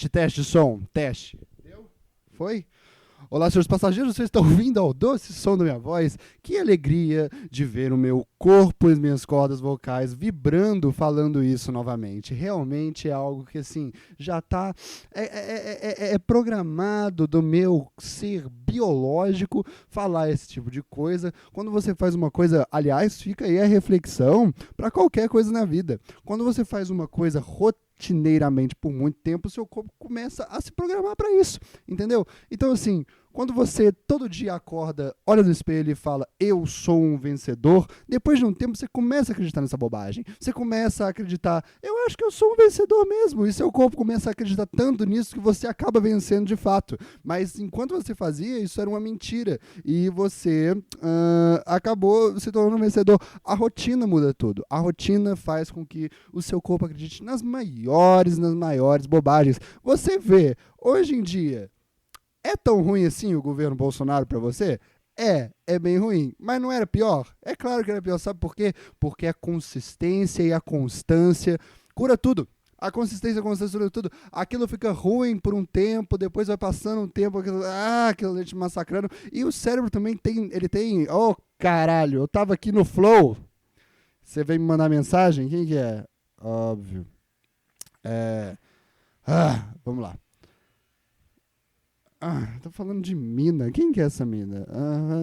Teste, som, teste. Deu? Foi? Olá, senhores passageiros, vocês estão ouvindo ao doce som da minha voz? Que alegria de ver o meu corpo e as minhas cordas vocais vibrando falando isso novamente. Realmente é algo que, assim, já está programado do meu ser biológico falar esse tipo de coisa. Quando você faz uma coisa, aliás, fica aí a reflexão para qualquer coisa na vida. Quando você faz uma coisa rotineiramente por muito tempo, o seu corpo começa a se programar para isso, entendeu? Então, assim, quando você todo dia acorda, olha no espelho e fala, eu sou um vencedor, depois de um tempo você começa a acreditar nessa bobagem. Você começa a acreditar, eu acho que eu sou um vencedor mesmo. E seu corpo começa a acreditar tanto nisso que você acaba vencendo de fato. Mas enquanto você fazia, isso era uma mentira. E você acabou se tornando um vencedor. A rotina muda tudo. A rotina faz com que o seu corpo acredite nas maiores bobagens. Você vê, hoje em dia, é tão ruim assim o governo Bolsonaro para você? É bem ruim, mas não era pior? É claro que era pior, sabe por quê? Porque a consistência e a constância cura tudo. A consistência e a constância cura tudo. Aquilo fica ruim por um tempo, depois vai passando um tempo, aquilo te massacrando. E o cérebro também tem, oh caralho, eu tava aqui no flow, você vem me mandar mensagem? Quem que é? Óbvio. Vamos lá. Tô falando de mina. Quem que é essa mina?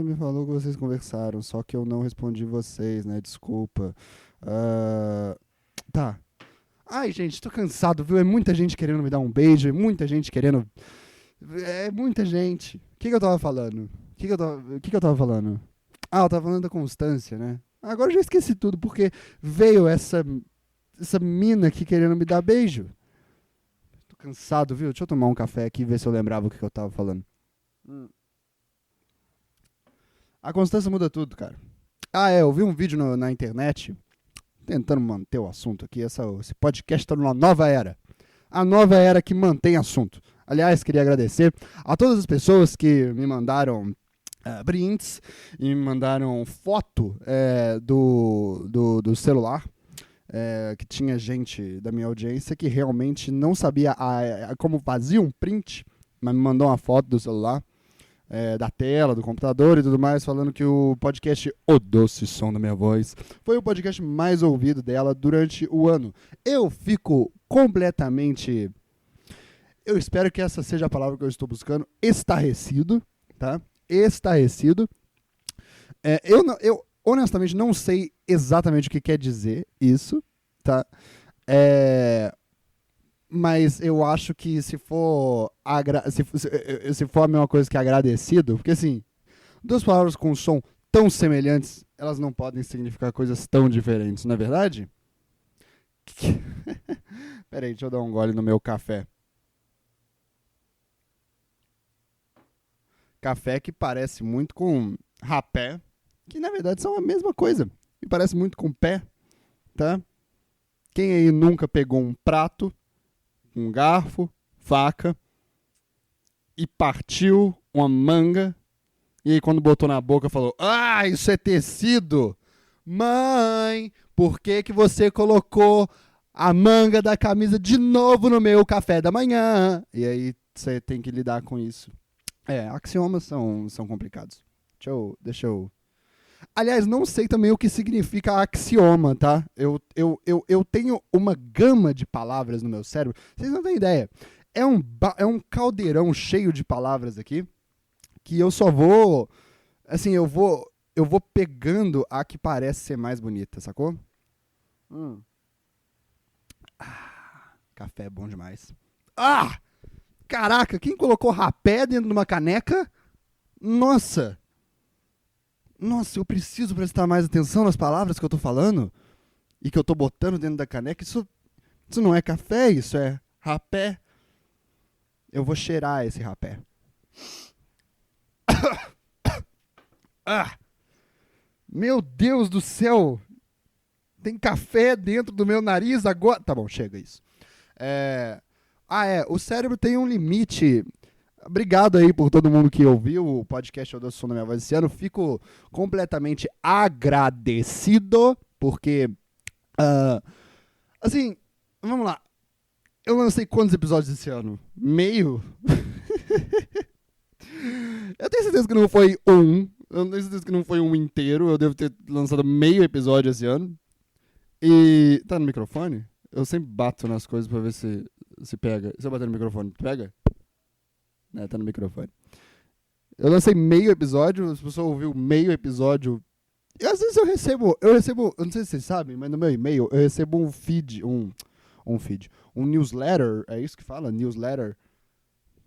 Me falou que vocês conversaram, só que eu não respondi vocês, né? Desculpa. Tá. Ai, gente, tô cansado, viu? É muita gente querendo me dar um beijo, é muita gente querendo... É muita gente. O que eu tava falando? O que eu tava falando? Eu tava falando da constância, né? Agora eu já esqueci tudo, porque veio essa mina aqui querendo me dar beijo. Cansado, viu? Deixa eu tomar um café aqui e ver se eu lembrava o que eu tava falando. A constância muda tudo, cara. Eu vi um vídeo na internet, tentando manter o assunto aqui. Esse podcast tá numa nova era. A nova era que mantém assunto. Aliás, queria agradecer a todas as pessoas que me mandaram prints e me mandaram foto do celular. Que tinha gente da minha audiência que realmente não sabia como fazia um print, mas me mandou uma foto do celular, da tela, do computador e tudo mais, falando que o podcast O Doce Som da Minha Voz foi o podcast mais ouvido dela durante o ano. Eu fico completamente... Eu espero que essa seja a palavra que eu estou buscando. Estarrecido, tá? Estarrecido. Eu honestamente não sei exatamente o que quer dizer isso, tá? Mas eu acho que se for a mesma coisa que agradecido, porque assim, duas palavras com som tão semelhantes, elas não podem significar coisas tão diferentes, não é verdade? Peraí, deixa eu dar um gole no meu café. Café que parece muito com rapé, que na verdade são a mesma coisa. E parece muito com pé, tá? Quem aí nunca pegou um prato, um garfo, faca, e partiu uma manga, e aí quando botou na boca falou, isso é tecido! Mãe, por que você colocou a manga da camisa de novo no meu café da manhã? E aí você tem que lidar com isso. Axiomas são complicados. Deixa eu... Aliás, não sei também o que significa axioma, tá? Eu tenho uma gama de palavras no meu cérebro. Vocês não têm ideia. É um caldeirão cheio de palavras aqui que eu só vou... Assim, eu vou pegando a que parece ser mais bonita, sacou? Café é bom demais. Caraca, quem colocou rapé dentro de uma caneca? Nossa, eu preciso prestar mais atenção nas palavras que eu tô falando e que eu tô botando dentro da caneca. Isso não é café, isso é rapé. Eu vou cheirar esse rapé. Meu Deus do céu! Tem café dentro do meu nariz agora? Tá bom, chega isso. O cérebro tem um limite. Obrigado aí por todo mundo que ouviu o podcast O Doce Som da Minha Voz esse ano. Fico completamente agradecido, porque, assim, vamos lá. Eu lancei quantos episódios esse ano? Meio? Eu tenho certeza que não foi um. Eu tenho certeza que não foi um inteiro. Eu devo ter lançado meio episódio esse ano. E. Tá no microfone? Eu sempre bato nas coisas pra ver se pega. Se eu bater no microfone, pega? É, tá no microfone. Eu lancei meio episódio, as pessoas ouviram meio episódio. E às vezes eu recebo, eu não sei se vocês sabem, mas no meu e-mail eu recebo um newsletter, é isso que fala? Newsletter?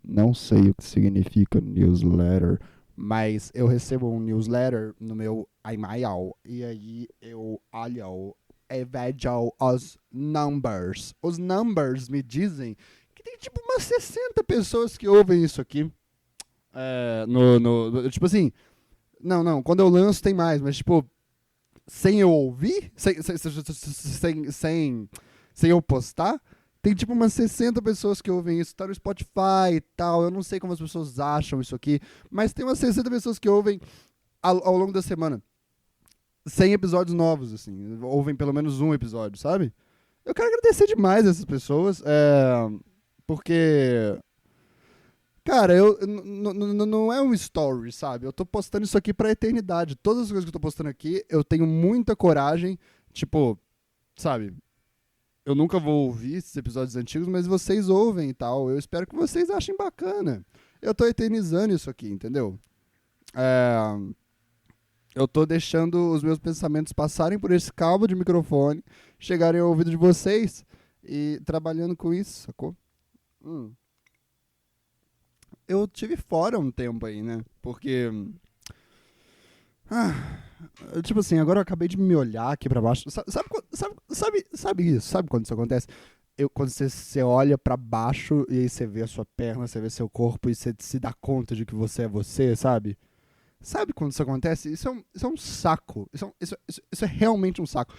Não sei o que significa newsletter, mas eu recebo um newsletter no meu e-mail e aí eu olho e vejo os numbers. Os numbers me dizem que tem tipo umas 60 pessoas que ouvem isso aqui. Tipo assim, não, quando eu lanço tem mais, mas tipo, sem eu ouvir, sem eu postar, tem tipo umas 60 pessoas que ouvem isso, tá no Spotify e tal, eu não sei como as pessoas acham isso aqui, mas tem umas 60 pessoas que ouvem ao longo da semana. 100 episódios novos, assim, ouvem pelo menos um episódio, sabe? Eu quero agradecer demais essas pessoas, porque cara, não é um story, sabe? Eu tô postando isso aqui pra eternidade. Todas as coisas que eu tô postando aqui, eu tenho muita coragem. Tipo, sabe? Eu nunca vou ouvir esses episódios antigos, mas vocês ouvem e tal. Eu espero que vocês achem bacana. Eu tô eternizando isso aqui, entendeu? É, eu tô deixando os meus pensamentos passarem por esse cabo de microfone, chegarem ao ouvido de vocês e trabalhando com isso, sacou? Eu tive fora um tempo aí, né? Porque. Ah, tipo assim, agora eu acabei de me olhar aqui pra baixo. Sabe isso? Sabe quando isso acontece? Quando você olha pra baixo e aí você vê a sua perna, você vê seu corpo e você se dá conta de que você, sabe? Sabe quando isso acontece? Isso é um saco. Isso é realmente um saco.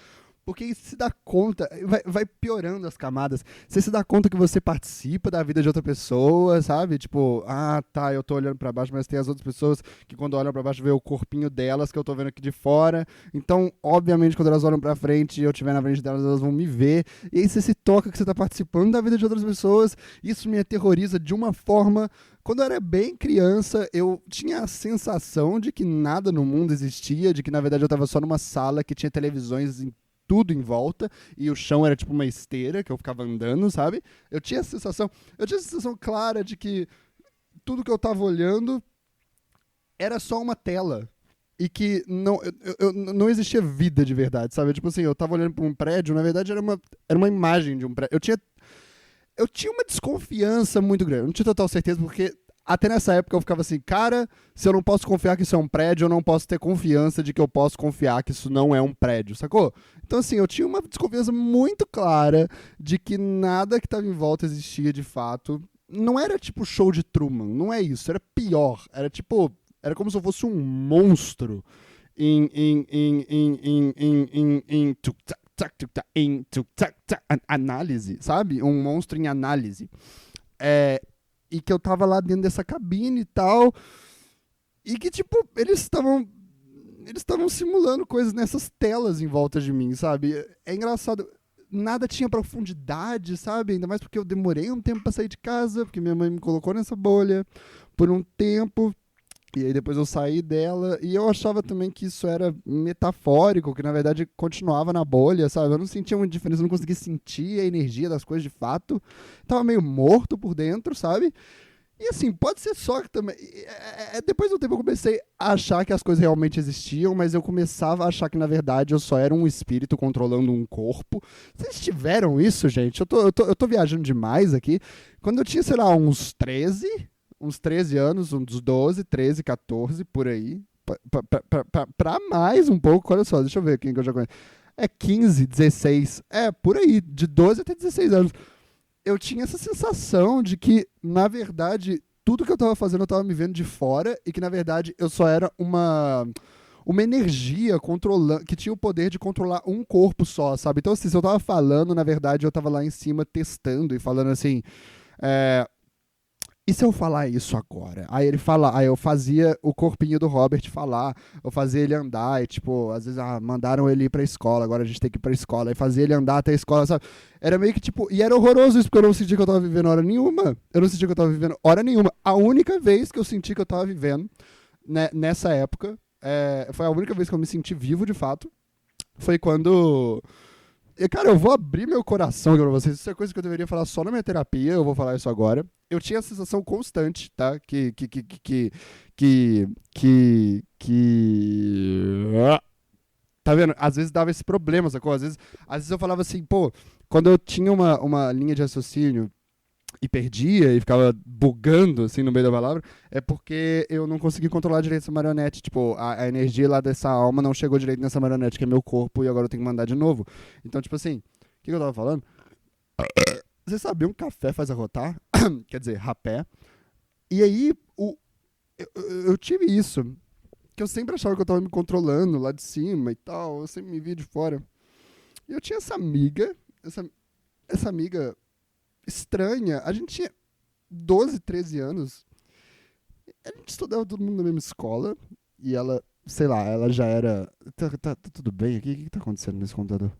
Porque aí se dá conta, vai piorando as camadas. Você se dá conta que você participa da vida de outra pessoa, sabe? Tipo, ah, tá, eu tô olhando pra baixo, mas tem as outras pessoas que quando olham pra baixo vê o corpinho delas que eu tô vendo aqui de fora. Então, obviamente, quando elas olham pra frente e eu estiver na frente delas, elas vão me ver. E aí você se toca que você tá participando da vida de outras pessoas. Isso me aterroriza de uma forma. Quando eu era bem criança, eu tinha a sensação de que nada no mundo existia, de que na verdade eu estava só numa sala que tinha televisões em tudo em volta e o chão era tipo uma esteira que eu ficava andando, sabe? Eu tinha a sensação clara de que tudo que eu tava olhando era só uma tela e que não existia vida de verdade, sabe? Tipo assim, eu tava olhando para um prédio, na verdade era uma imagem de um prédio. Eu tinha uma desconfiança muito grande, eu não tinha total certeza porque até nessa época eu ficava assim, cara, se eu não posso confiar que isso é um prédio, eu não posso ter confiança de que eu posso confiar que isso não é um prédio, sacou? Então, assim, eu tinha uma desconfiança muito clara de que nada que estava em volta existia de fato. Não era tipo show de Truman, não é isso, era pior. Era tipo, era como se eu fosse um monstro em análise, sabe? Um monstro em análise. E que eu tava lá dentro dessa cabine e tal. E que, tipo, eles estavam simulando coisas nessas telas em volta de mim, sabe? É engraçado. Nada tinha profundidade, sabe? Ainda mais porque eu demorei um tempo pra sair de casa, porque minha mãe me colocou nessa bolha por um tempo. E aí depois eu saí dela. E eu achava também que isso era metafórico, que na verdade continuava na bolha, sabe? Eu não sentia uma diferença, eu não conseguia sentir a energia das coisas de fato. Tava meio morto por dentro, sabe? E assim, pode ser só que também. Depois do tempo eu comecei a achar que as coisas realmente existiam, mas eu começava a achar que na verdade eu só era um espírito controlando um corpo. Vocês tiveram isso, gente? Eu tô viajando demais aqui. Quando eu tinha, sei lá, uns 13 anos, uns 12, 13, 14, por aí. Pra mais um pouco, olha só, deixa eu ver quem que eu já conheço. É 15, 16, por aí, de 12 até 16 anos. Eu tinha essa sensação de que, na verdade, tudo que eu tava fazendo eu tava me vendo de fora e que, na verdade, eu só era uma energia controlando, que tinha o poder de controlar um corpo só, sabe? Então, assim, se eu tava falando, na verdade, eu tava lá em cima testando e falando assim, é, e se eu falar isso agora? Aí ele fala, aí eu fazia o corpinho do Robert falar, eu fazia ele andar, e tipo, às vezes, mandaram ele ir pra escola, agora a gente tem que ir pra escola, e fazia ele andar até a escola, sabe? Era meio que tipo, e era horroroso isso, porque eu não sentia que eu tava vivendo hora nenhuma. Eu não sentia que eu tava vivendo hora nenhuma. A única vez que eu senti que eu tava vivendo, né, nessa época, foi a única vez que eu me senti vivo de fato, foi quando. Cara, eu vou abrir meu coração aqui pra vocês. Isso é coisa que eu deveria falar só na minha terapia. Eu vou falar isso agora. Eu tinha a sensação constante, tá? Que tá vendo? Às vezes dava esse problema, sacou? Às vezes eu falava assim, pô, quando eu tinha uma linha de raciocínio e perdia e ficava bugando assim no meio da palavra, é porque eu não consegui controlar direito essa marionete. Tipo, a energia lá dessa alma não chegou direito nessa marionete, que é meu corpo, e agora eu tenho que mandar de novo. Então, tipo assim, o que eu tava falando? Você sabia, um café faz arrotar? Quer dizer, rapé. E aí, eu tive isso, que eu sempre achava que eu tava me controlando lá de cima e tal, eu sempre me via de fora. E eu tinha essa amiga, essa amiga estranha. A gente tinha 12, 13 anos. A gente estudava todo mundo na mesma escola. E ela, sei lá, ela já era. Tá tudo bem aqui? O que tá acontecendo nesse computador?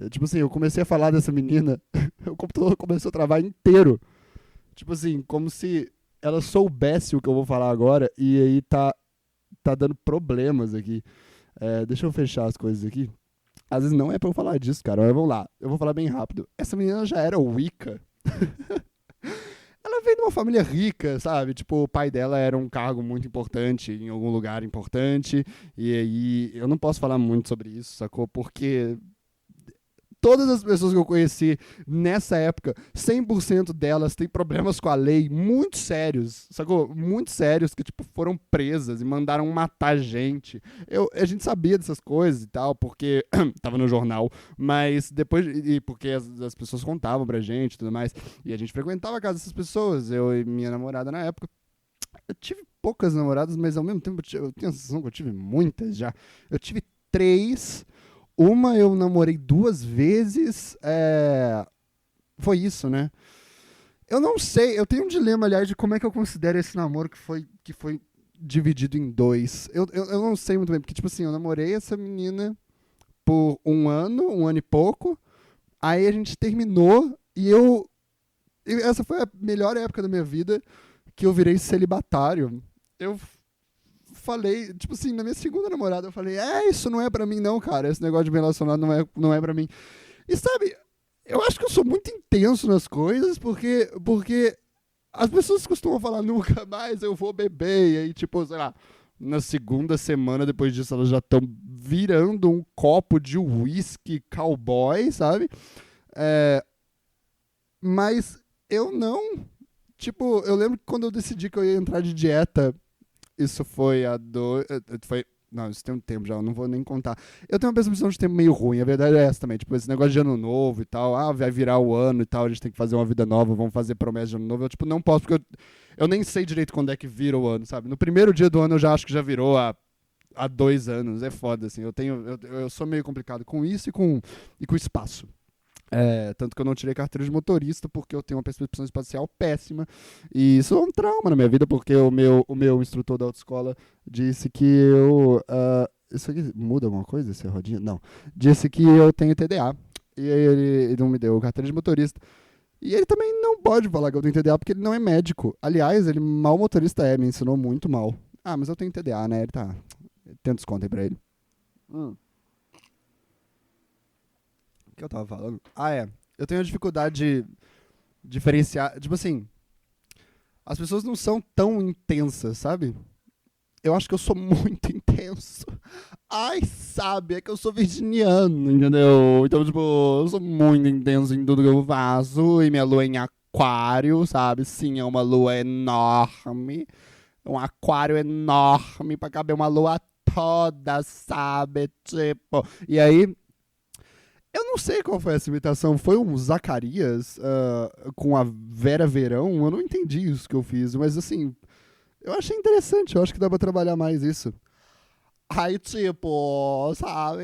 Tipo assim, eu comecei a falar dessa menina, o computador começou a travar inteiro. Tipo assim, como se ela soubesse o que eu vou falar agora. E aí tá dando problemas aqui. Deixa eu fechar as coisas aqui. Às vezes não é pra eu falar disso, cara. Mas vamos lá. Eu vou falar bem rápido. Essa menina já era Wicca. Ela veio de uma família rica, sabe? Tipo, o pai dela era um cargo muito importante em algum lugar importante. E aí, eu não posso falar muito sobre isso, sacou? Porque todas as pessoas que eu conheci nessa época, 100% delas têm problemas com a lei muito sérios, sacou? Muito sérios, que tipo foram presas e mandaram matar gente. A gente sabia dessas coisas e tal, porque tava no jornal, mas depois, e porque as pessoas contavam pra gente e tudo mais, e a gente frequentava a casa dessas pessoas, eu e minha namorada na época. Eu tive poucas namoradas, mas ao mesmo tempo eu tenho a sensação que eu tive muitas já. Eu tive 3. Uma eu namorei 2 vezes. Foi isso, né? Eu não sei, eu tenho um dilema, aliás, de como é que eu considero esse namoro que foi dividido em 2. Eu não sei muito bem, porque, tipo assim, eu namorei essa menina por um ano e pouco. Aí a gente terminou essa foi a melhor época da minha vida que eu virei celibatário. Eu falei, tipo assim, na minha segunda namorada, eu falei, isso não é pra mim não, cara, esse negócio de me relacionar não é pra mim. E sabe, eu acho que eu sou muito intenso nas coisas, porque as pessoas costumam falar, nunca mais eu vou beber, e aí, tipo, sei lá, na segunda semana depois disso, elas já estão virando um copo de whisky cowboy, sabe? Mas eu não. Tipo, eu lembro que quando eu decidi que eu ia entrar de dieta, isso foi não, isso tem um tempo já, eu não vou nem contar. Eu tenho uma percepção de tempo meio ruim, a verdade é essa também. Tipo, esse negócio de ano novo e tal, vai virar o ano e tal, a gente tem que fazer uma vida nova, vamos fazer promessa de ano novo. Eu, tipo, não posso, porque eu nem sei direito quando é que vira o ano, sabe? No primeiro dia do ano eu já acho que já virou há 2 anos. É foda, assim. Eu sou meio complicado com isso e com espaço. Tanto que eu não tirei carteira de motorista porque eu tenho uma percepção espacial péssima. E isso é um trauma na minha vida, porque o meu instrutor da autoescola disse que eu. Isso aqui muda alguma coisa, essa rodinha? Não. Disse que eu tenho TDA. E aí ele não me deu carteira de motorista. E ele também não pode falar que eu tenho TDA porque ele não é médico. Aliás, ele mal motorista me ensinou muito mal. Mas eu tenho TDA, né? Ele tá. Tem desconto aí pra ele. O que eu tava falando? Eu tenho a dificuldade de diferenciar. Tipo assim, as pessoas não são tão intensas, sabe? Eu acho que eu sou muito intenso. Sabe, é que eu sou virginiano, entendeu? Então, tipo, eu sou muito intenso em tudo que eu faço. E minha lua é em aquário, sabe? Sim, é uma lua enorme. Um aquário enorme pra caber uma lua toda, sabe? Tipo. E aí, eu não sei qual foi essa imitação. Foi um Zacarias com a Vera Verão? Eu não entendi isso que eu fiz, mas assim, eu achei interessante. Eu acho que dá pra trabalhar mais isso. Aí, tipo, sabe?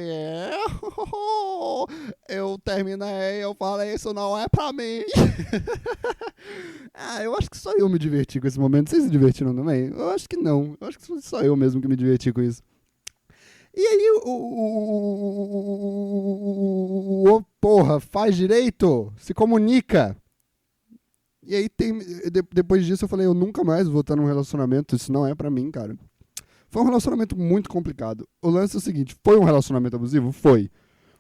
Eu terminei, eu falei, isso não é pra mim. Eu acho que só eu me diverti com esse momento. Vocês se divertiram também? Eu acho que não. Eu acho que só eu mesmo que me diverti com isso. E aí, porra, faz direito, se comunica. E aí, depois disso, eu falei, eu nunca mais vou estar num relacionamento, isso não é pra mim, cara. Foi um relacionamento muito complicado. O lance é o seguinte, foi um relacionamento abusivo? Foi.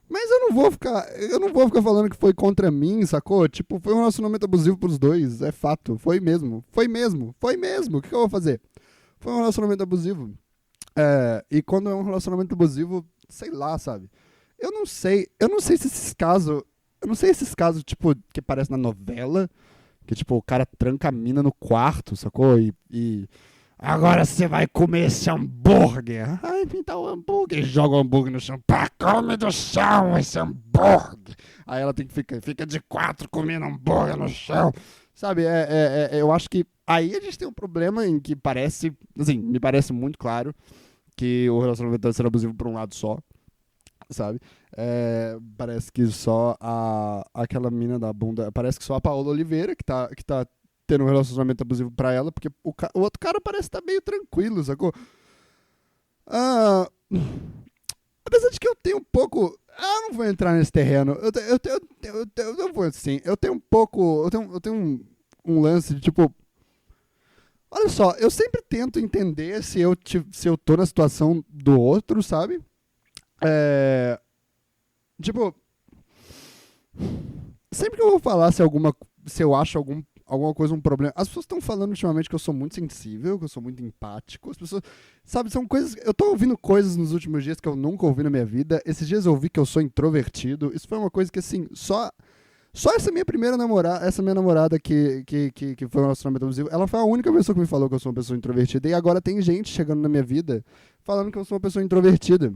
Mas eu não vou ficar falando que foi contra mim, sacou? Tipo, foi um relacionamento abusivo pros dois, é fato. Foi mesmo. O que eu vou fazer? Foi um relacionamento abusivo. E quando é um relacionamento abusivo, sei lá, sabe? Eu não sei se esses casos, tipo, que aparecem na novela, que, tipo, o cara tranca a mina no quarto, sacou? E agora você vai comer esse hambúrguer. Ai, me dá um hambúrguer. E joga o hambúrguer no chão. Pá, come do chão esse hambúrguer. Aí ela tem que fica de quatro comendo hambúrguer no chão. Sabe, eu acho que aí a gente tem um problema em que parece, assim, me parece muito claro que o relacionamento deve ser abusivo por um lado só, sabe? Parece que só aquela mina da bunda, parece que só a Paola Oliveira que tá tendo um relacionamento abusivo pra ela, porque o outro cara parece estar meio tranquilo, sacou? Apesar de que eu tenho um pouco... não vou entrar nesse terreno. Eu vou assim. Eu tenho um pouco... Eu tenho um lance de, tipo... Olha só, eu sempre tento entender se eu tô na situação do outro, sabe? Tipo... Sempre que eu vou falar se eu acho alguma coisa um problema. As pessoas estão falando ultimamente que eu sou muito sensível, que eu sou muito empático. As pessoas, sabe, são coisas. Eu tô ouvindo coisas nos últimos dias que eu nunca ouvi na minha vida. Esses dias eu ouvi que eu sou introvertido. Isso foi uma coisa que, assim, só essa minha primeira namorada, essa minha namorada que foi um relacionamento abusivo, ela foi a única pessoa que me falou que eu sou uma pessoa introvertida. E agora tem gente chegando na minha vida falando que eu sou uma pessoa introvertida.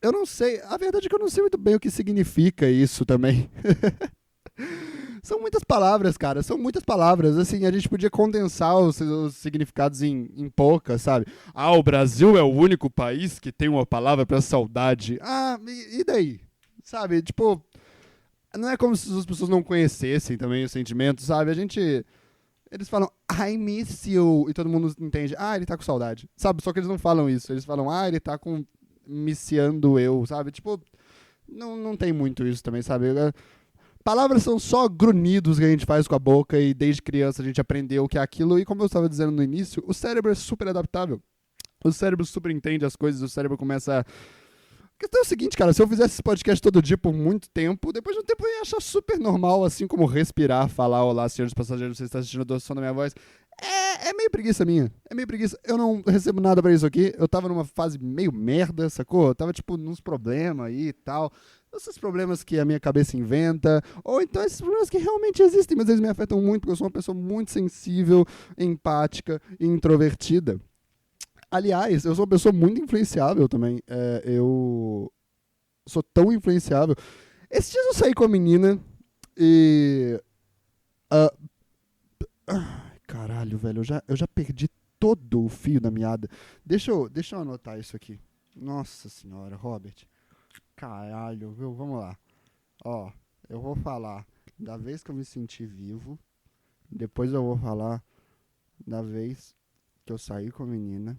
Eu não sei. A verdade é que eu não sei muito bem o que significa isso também. São muitas palavras, cara. São muitas palavras. Assim, a gente podia condensar os significados em poucas, sabe? O Brasil é o único país que tem uma palavra pra saudade. E daí? Sabe? Tipo, não é como se as pessoas não conhecessem também o sentimento, sabe? Eles falam, I miss you. E todo mundo entende, ele tá com saudade. Sabe? Só que eles não falam isso. Eles falam, ele tá miciando eu, sabe? Tipo, não tem muito isso também, sabe? Palavras são só grunhidos que a gente faz com a boca e desde criança a gente aprendeu o que é aquilo. E como eu estava dizendo no início, o cérebro é super adaptável. O cérebro super entende as coisas, o cérebro começa... A questão é o seguinte, cara, se eu fizesse esse podcast todo dia por muito tempo, depois de um tempo eu ia achar super normal, assim como respirar, falar, olá, senhores passageiros, você está assistindo a som da minha voz. É meio preguiça minha, eu não recebo nada pra isso aqui, eu tava numa fase meio merda, sacou? Eu tava, tipo, nos problemas aí e tal, esses problemas que a minha cabeça inventa, ou então esses problemas que realmente existem, mas eles me afetam muito, porque eu sou uma pessoa muito sensível, empática e introvertida. Aliás, eu sou uma pessoa muito influenciável também. Eu sou tão influenciável. Esses dias eu saí com a menina e... caralho, velho, eu já perdi todo o fio da meada. Deixa eu anotar isso aqui. Nossa senhora, Robert. Caralho, viu? Vamos lá. Eu vou falar da vez que eu me senti vivo. Depois eu vou falar da vez que eu saí com a menina.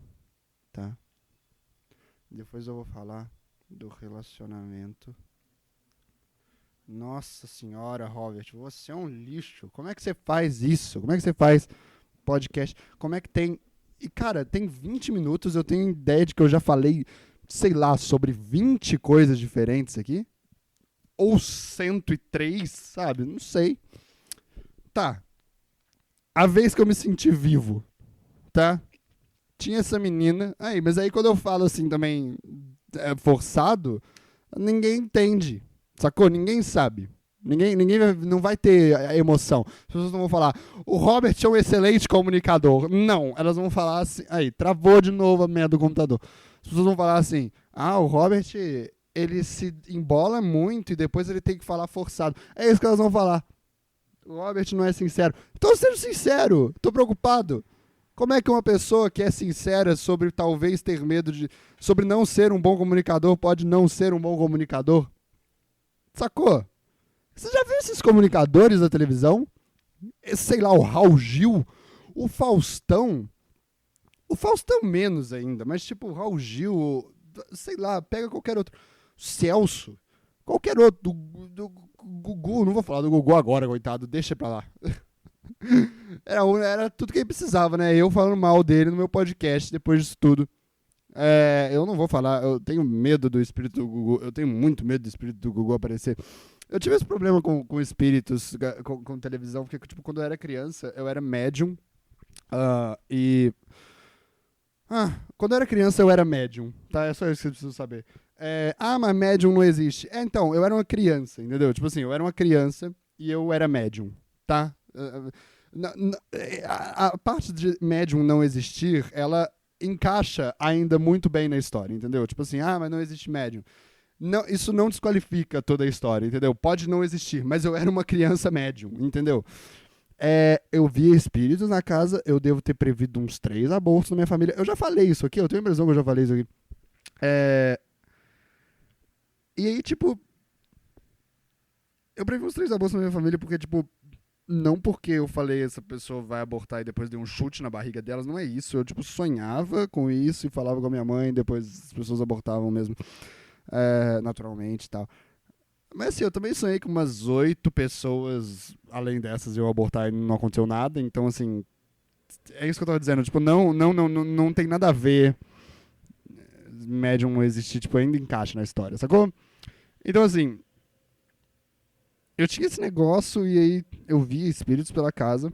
Tá? Depois eu vou falar do relacionamento. Nossa senhora, Robert, você é um lixo. Como é que você faz isso? Como é que você faz podcast? Como é que tem... E, cara, tem 20 minutos, eu tenho ideia de que eu já falei, sei lá, sobre 20 coisas diferentes aqui. Ou 103, sabe? Não sei. Tá. A vez que eu me senti vivo, tá? Tinha essa menina. Mas aí quando eu falo assim também forçado, ninguém entende. Sacou? Ninguém sabe. Ninguém não vai ter a emoção. As pessoas não vão falar, o Robert é um excelente comunicador. Não, elas vão falar assim, travou de novo a merda do computador. As pessoas vão falar assim, o Robert, ele se embola muito e depois ele tem que falar forçado. É isso que elas vão falar. O Robert não é sincero. Então seja sincero, tô preocupado. Como é que uma pessoa que é sincera sobre talvez ter medo de... sobre não ser um bom comunicador pode não ser um bom comunicador? Sacou? Você já viu esses comunicadores da televisão? Sei lá, o Raul Gil, o Faustão. O Faustão menos ainda, mas tipo o Raul Gil, sei lá, pega qualquer outro. Celso, qualquer outro. Do Gugu, não vou falar do Gugu agora, coitado, deixa pra lá. Era tudo que ele precisava, né? Eu falando mal dele no meu podcast depois disso tudo. Eu não vou falar, eu tenho medo do espírito do Gugu, eu tenho muito medo do espírito do Gugu aparecer. Eu tive esse problema com espíritos, com televisão, porque tipo, quando eu era criança, eu era médium. Quando eu era criança, eu era médium, tá? É só isso que você precisa saber. Mas médium não existe. Então, eu era uma criança, entendeu? Tipo assim, eu era uma criança e eu era médium, tá? A parte de médium não existir, ela encaixa ainda muito bem na história, entendeu? Tipo assim, mas não existe médium. Não, isso não desqualifica toda a história, entendeu? Pode não existir, mas eu era uma criança médium, entendeu? Eu via espíritos na casa, eu devo ter previsto uns 3 abortos na minha família. Eu já falei isso aqui, eu tenho a impressão que eu já falei isso aqui. E aí, tipo, eu previ uns 3 abortos na minha família porque, tipo, não porque eu falei essa pessoa vai abortar e depois dei um chute na barriga delas, não é isso. Eu, tipo, sonhava com isso e falava com a minha mãe, depois as pessoas abortavam mesmo, naturalmente e tal. Mas assim, eu também sonhei com umas 8 pessoas, além dessas, eu abortar e não aconteceu nada. Então, assim, é isso que eu tava dizendo. Tipo, não tem nada a ver médium não existir, tipo, ainda encaixa na história, sacou? Então, assim, eu tinha esse negócio e aí eu via espíritos pela casa.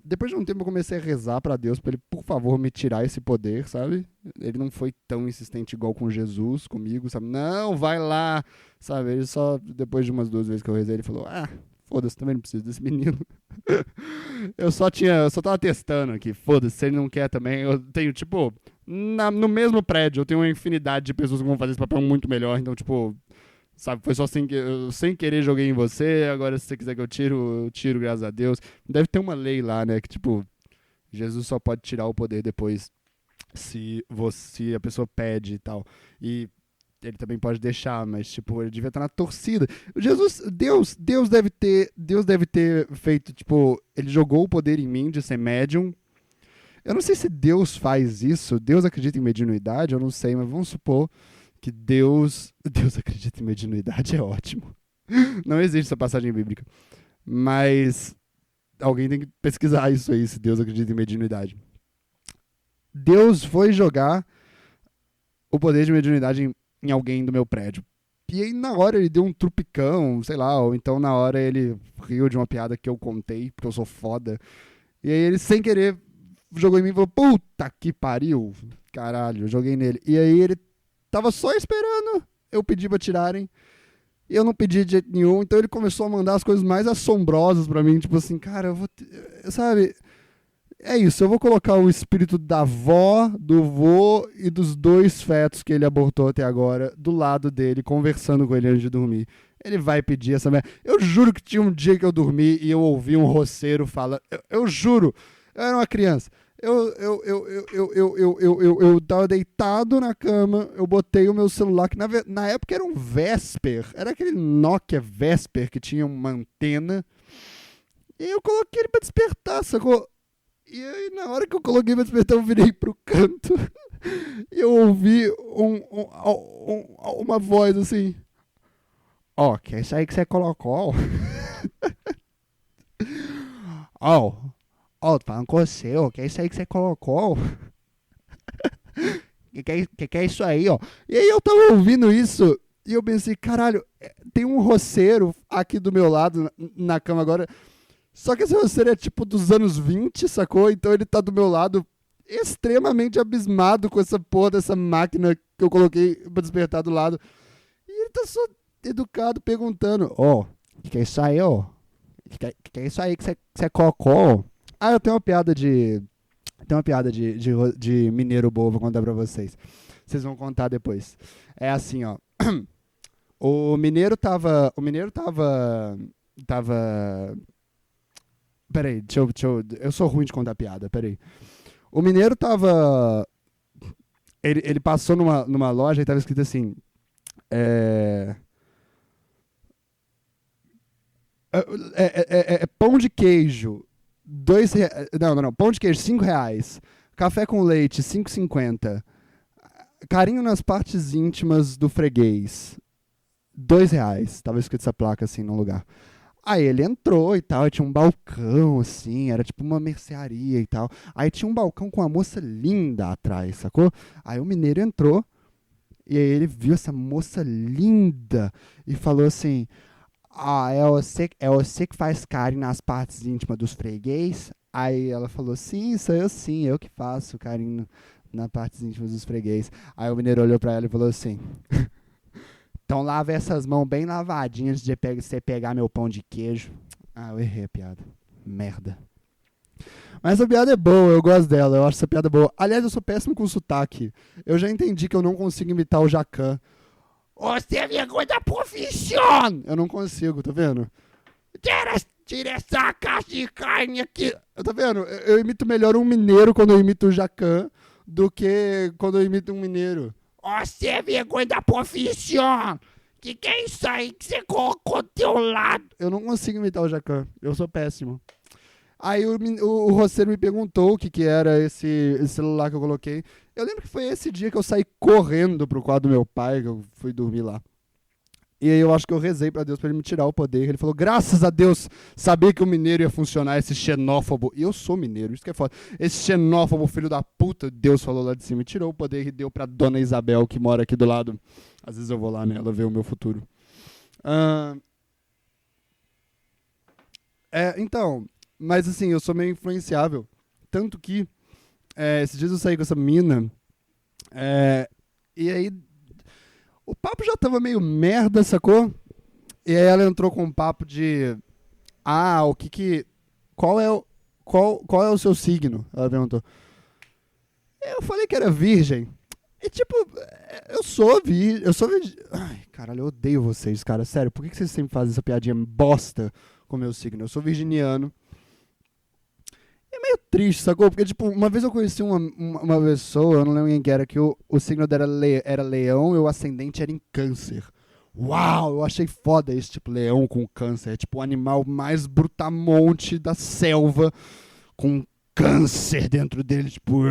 Depois de um tempo eu comecei a rezar pra Deus pra ele, por favor, me tirar esse poder, sabe? Ele não foi tão insistente igual com Jesus, comigo, sabe? Não, vai lá, sabe? Ele só, depois de umas 2 vezes que eu rezei, ele falou, foda-se, também não preciso desse menino. eu só tava testando aqui, foda-se, se ele não quer também, eu tenho, tipo, no mesmo prédio, eu tenho uma infinidade de pessoas que vão fazer esse papel muito melhor, então, tipo... Sabe, foi só sem querer joguei em você, agora se você quiser que eu tiro, graças a Deus. Deve ter uma lei lá, né, que tipo, Jesus só pode tirar o poder depois se a pessoa pede e tal. E ele também pode deixar, mas tipo, ele devia estar na torcida. Deus deve ter feito, tipo, ele jogou o poder em mim de ser médium. Eu não sei se Deus faz isso, Deus acredita em mediunidade, eu não sei, mas vamos supor que Deus acredita em mediunidade, é ótimo. Não existe essa passagem bíblica. Mas alguém tem que pesquisar isso aí, se Deus acredita em mediunidade. Deus foi jogar o poder de mediunidade em alguém do meu prédio. E aí na hora ele deu um trupicão, sei lá, ou então na hora ele riu de uma piada que eu contei, porque eu sou foda. E aí ele, sem querer, jogou em mim e falou, puta que pariu, caralho, eu joguei nele. E aí ele tava só esperando eu pedir pra tirarem. E eu não pedi de jeito nenhum. Então ele começou a mandar as coisas mais assombrosas pra mim. Tipo assim, cara, eu vou... Sabe? É isso, eu vou colocar o espírito da avó, do vô e dos 2 fetos que ele abortou até agora do lado dele, conversando com ele antes de dormir. Ele vai pedir essa merda. Eu juro que tinha um dia que eu dormi e eu ouvi um roceiro falando. Eu juro, eu era uma criança. Eu tava deitado na cama, eu botei o meu celular, que na época era um Vesper, era aquele Nokia Vesper que tinha uma antena, e eu coloquei ele pra despertar, sacou? E aí na hora que eu coloquei pra despertar, eu virei pro canto, e eu ouvi uma voz assim, que é isso aí que você colocou? tô falando com você, que é isso aí que você colocou? Que é isso aí, ó? E aí eu tava ouvindo isso e eu pensei, caralho, tem um roceiro aqui do meu lado na cama agora. Só que esse roceiro é tipo dos anos 20, sacou? Então ele tá do meu lado extremamente abismado com essa porra dessa máquina que eu coloquei pra despertar do lado. E ele tá só educado perguntando, que é isso aí, ó? Que é isso aí que você colocou? Eu tenho uma piada de mineiro boa, vou contar pra vocês. Vocês vão contar depois. É assim, ó. O mineiro tava Peraí, eu sou ruim de contar piada, peraí. O mineiro tava... Ele passou numa loja e tava escrito assim... É, pão de queijo, não, pão de queijo, R$ 5. Café com leite, 5,50. Carinho nas partes íntimas do freguês, R$ 2. Tava escrito essa placa assim num lugar. Aí ele entrou e tal, e tinha um balcão, assim, era tipo uma mercearia e tal. Aí tinha um balcão com uma moça linda atrás, sacou? Aí o mineiro entrou, e aí ele viu essa moça linda e falou assim: Ah, é você que faz carinho nas partes íntimas dos freguês? Aí ela falou: Sim, sou eu sim, eu que faço carinho nas partes íntimas dos freguês. Aí o mineiro olhou pra ela e falou assim: Então lava essas mãos bem lavadinhas de você pegar meu pão de queijo. Ah, eu errei a piada. Merda. Mas essa piada é boa, eu gosto dela, eu acho essa piada boa. Aliás, eu sou péssimo com sotaque. Eu já entendi que eu não consigo imitar o Jacan. Você é vergonha da profissão! Eu não consigo, tá vendo? Tira essa caixa de carne aqui. Tá vendo? Eu imito melhor um mineiro quando eu imito o Jacan do que quando eu imito um mineiro. Você é vergonha da profissão! Que é isso aí que você colocou do teu lado? Eu não consigo imitar o Jacan. Eu sou péssimo. Aí o roceiro me perguntou o que era esse celular que eu coloquei. Eu lembro que foi esse dia que eu saí correndo pro quarto do meu pai, que eu fui dormir lá. E aí eu acho que eu rezei pra Deus pra ele me tirar o poder. Ele falou: graças a Deus, sabia que o mineiro ia funcionar, esse xenófobo. E eu sou mineiro, isso que é foda. Esse xenófobo, filho da puta, Deus falou lá de cima. E tirou o poder e deu pra dona Isabel, que mora aqui do lado. Às vezes eu vou lá nela ver o meu futuro. Então, mas assim, eu sou meio influenciável. Tanto que esses dias eu saí com essa mina. E aí o papo já tava meio merda, sacou? E aí ela entrou com um papo de... o que... Qual é o seu signo? Ela perguntou. Eu falei que era virgem. E tipo, eu sou virgem. Ai, caralho, eu odeio vocês, cara. Sério, por que vocês sempre fazem essa piadinha bosta com o meu signo? Eu sou virginiano. É meio triste, sacou? Porque, tipo, uma vez eu conheci uma pessoa, eu não lembro quem que era, que o signo dela era leão e o ascendente era em câncer. Uau, eu achei foda esse tipo, leão com câncer. É tipo o animal mais brutamonte da selva, com câncer dentro dele, tipo,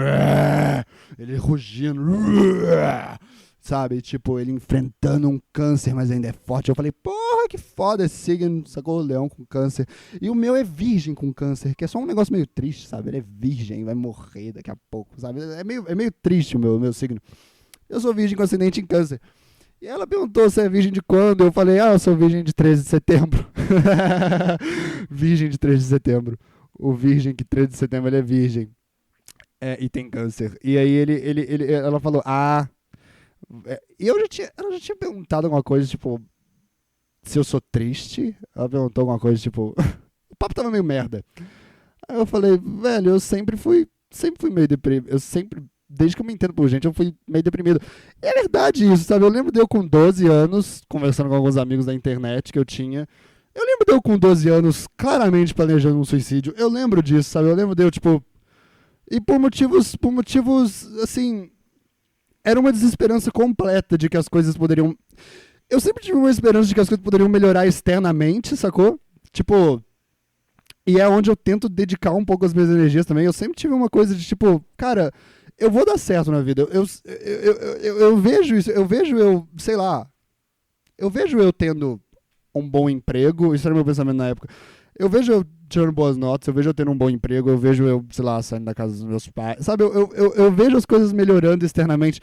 ele rugindo, sabe? Tipo, ele enfrentando um câncer, mas ainda é forte. Eu falei, porra, que foda esse signo, sacou? O leão com câncer. E o meu é virgem com câncer, que é só um negócio meio triste, sabe? Ele é virgem, vai morrer daqui a pouco, sabe? É meio triste o meu signo. Eu sou virgem com ascendente em câncer. E ela perguntou se é virgem de quando. Eu falei, eu sou virgem de 13 de setembro. Virgem de 13 de setembro. O virgem que 13 de setembro ele é virgem. E tem câncer. E aí ela falou, e ela já tinha perguntado alguma coisa, tipo, se eu sou triste. Ela perguntou alguma coisa, tipo, o papo tava meio merda. Aí eu falei, velho, eu sempre fui meio deprimido. Desde que eu me entendo por gente, eu fui meio deprimido. E é verdade isso, sabe? Eu lembro de eu com 12 anos, conversando com alguns amigos da internet que eu tinha. Eu lembro de eu com 12 anos, claramente planejando um suicídio. Eu lembro disso, sabe? Eu lembro de eu, tipo... E por motivos, assim... Era uma desesperança completa de que as coisas poderiam... Eu sempre tive uma esperança de que as coisas poderiam melhorar externamente, sacou? Tipo... E é onde eu tento dedicar um pouco as minhas energias também. Eu sempre tive uma coisa de, tipo... Cara... Eu vou dar certo na vida. Eu vejo isso. Sei lá. Eu vejo eu tendo um bom emprego. Isso era meu pensamento na época. Eu vejo eu tirando boas notas. Eu vejo eu tendo um bom emprego. Eu vejo eu, sei lá, saindo da casa dos meus pais. Sabe, eu vejo as coisas melhorando externamente.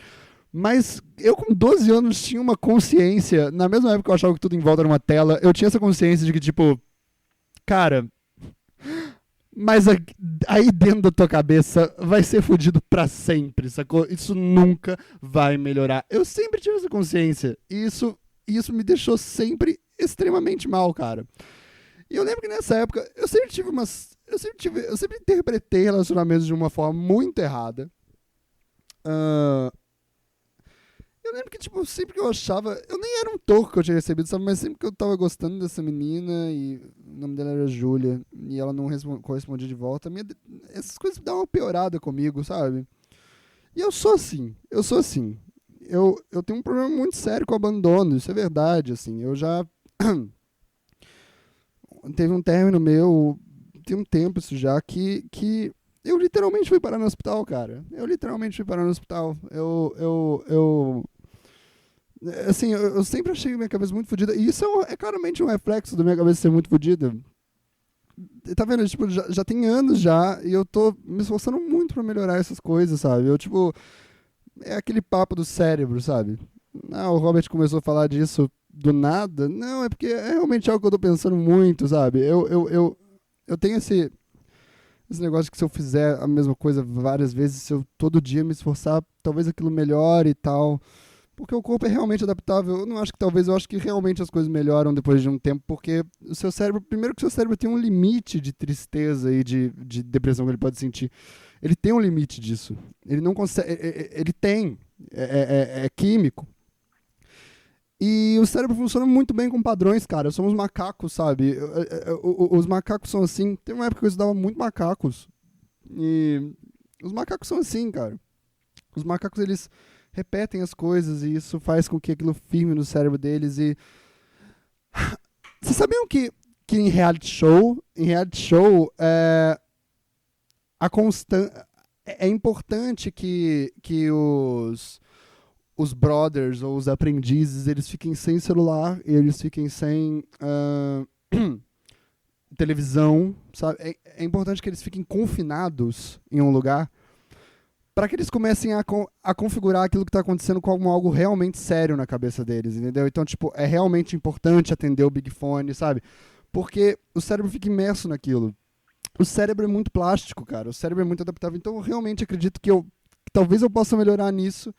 Mas eu com 12 anos tinha uma consciência. Na mesma época que eu achava que tudo em volta era uma tela. Eu tinha essa consciência de que, tipo... Cara... Mas aí dentro da tua cabeça vai ser fodido pra sempre, sacou? Isso nunca vai melhorar. Eu sempre tive essa consciência. E isso me deixou sempre extremamente mal, cara. E eu lembro que nessa época eu sempre interpretei relacionamentos de uma forma muito errada. Eu lembro que, tipo, sempre que eu achava... Eu nem era um toco que eu tinha recebido, sabe? Mas sempre que eu tava gostando dessa menina, e o nome dela era Júlia, e ela não correspondia de volta, essas coisas davam uma piorada comigo, sabe? E eu sou assim. Eu tenho um problema muito sério com o abandono, isso é verdade, assim. Eu já... Teve um término meu, tem um tempo isso já, que eu literalmente fui parar no hospital, cara. Assim, eu sempre achei minha cabeça muito fodida. E isso é claramente um reflexo da minha cabeça ser muito fodida. Tá vendo? Tipo, já tem anos já, e eu tô me esforçando muito pra melhorar essas coisas, sabe? Eu, tipo, é aquele papo do cérebro, sabe? Ah, o Robert começou a falar disso do nada. Não, é porque é realmente algo que eu tô pensando muito, sabe? Eu tenho esse negócio que se eu fizer a mesma coisa várias vezes, se eu todo dia me esforçar, talvez aquilo melhore e tal. Porque o corpo é realmente adaptável. Eu não acho que talvez, eu acho que realmente as coisas melhoram depois de um tempo, porque o seu cérebro, primeiro que o seu cérebro tem um limite de tristeza e de depressão que ele pode sentir. Ele tem um limite disso. Ele não consegue, ele tem, é químico. E o cérebro funciona muito bem com padrões, cara. Somos macacos, sabe? Os macacos são assim. Tem uma época que eu estudava muito macacos. E os macacos são assim, cara. Os macacos, eles repetem as coisas e isso faz com que aquilo firme no cérebro deles. E vocês sabiam que em reality show, é importante que os brothers ou os aprendizes, eles fiquem sem celular e eles fiquem sem televisão, sabe? É importante que eles fiquem confinados em um lugar para que eles comecem a configurar aquilo que está acontecendo como algo realmente sério na cabeça deles, entendeu? Então, tipo, é realmente importante atender o Big Fone, sabe? Porque o cérebro fica imerso naquilo. O cérebro é muito plástico, cara. O cérebro é muito adaptável. Então, eu realmente acredito que talvez eu possa melhorar nisso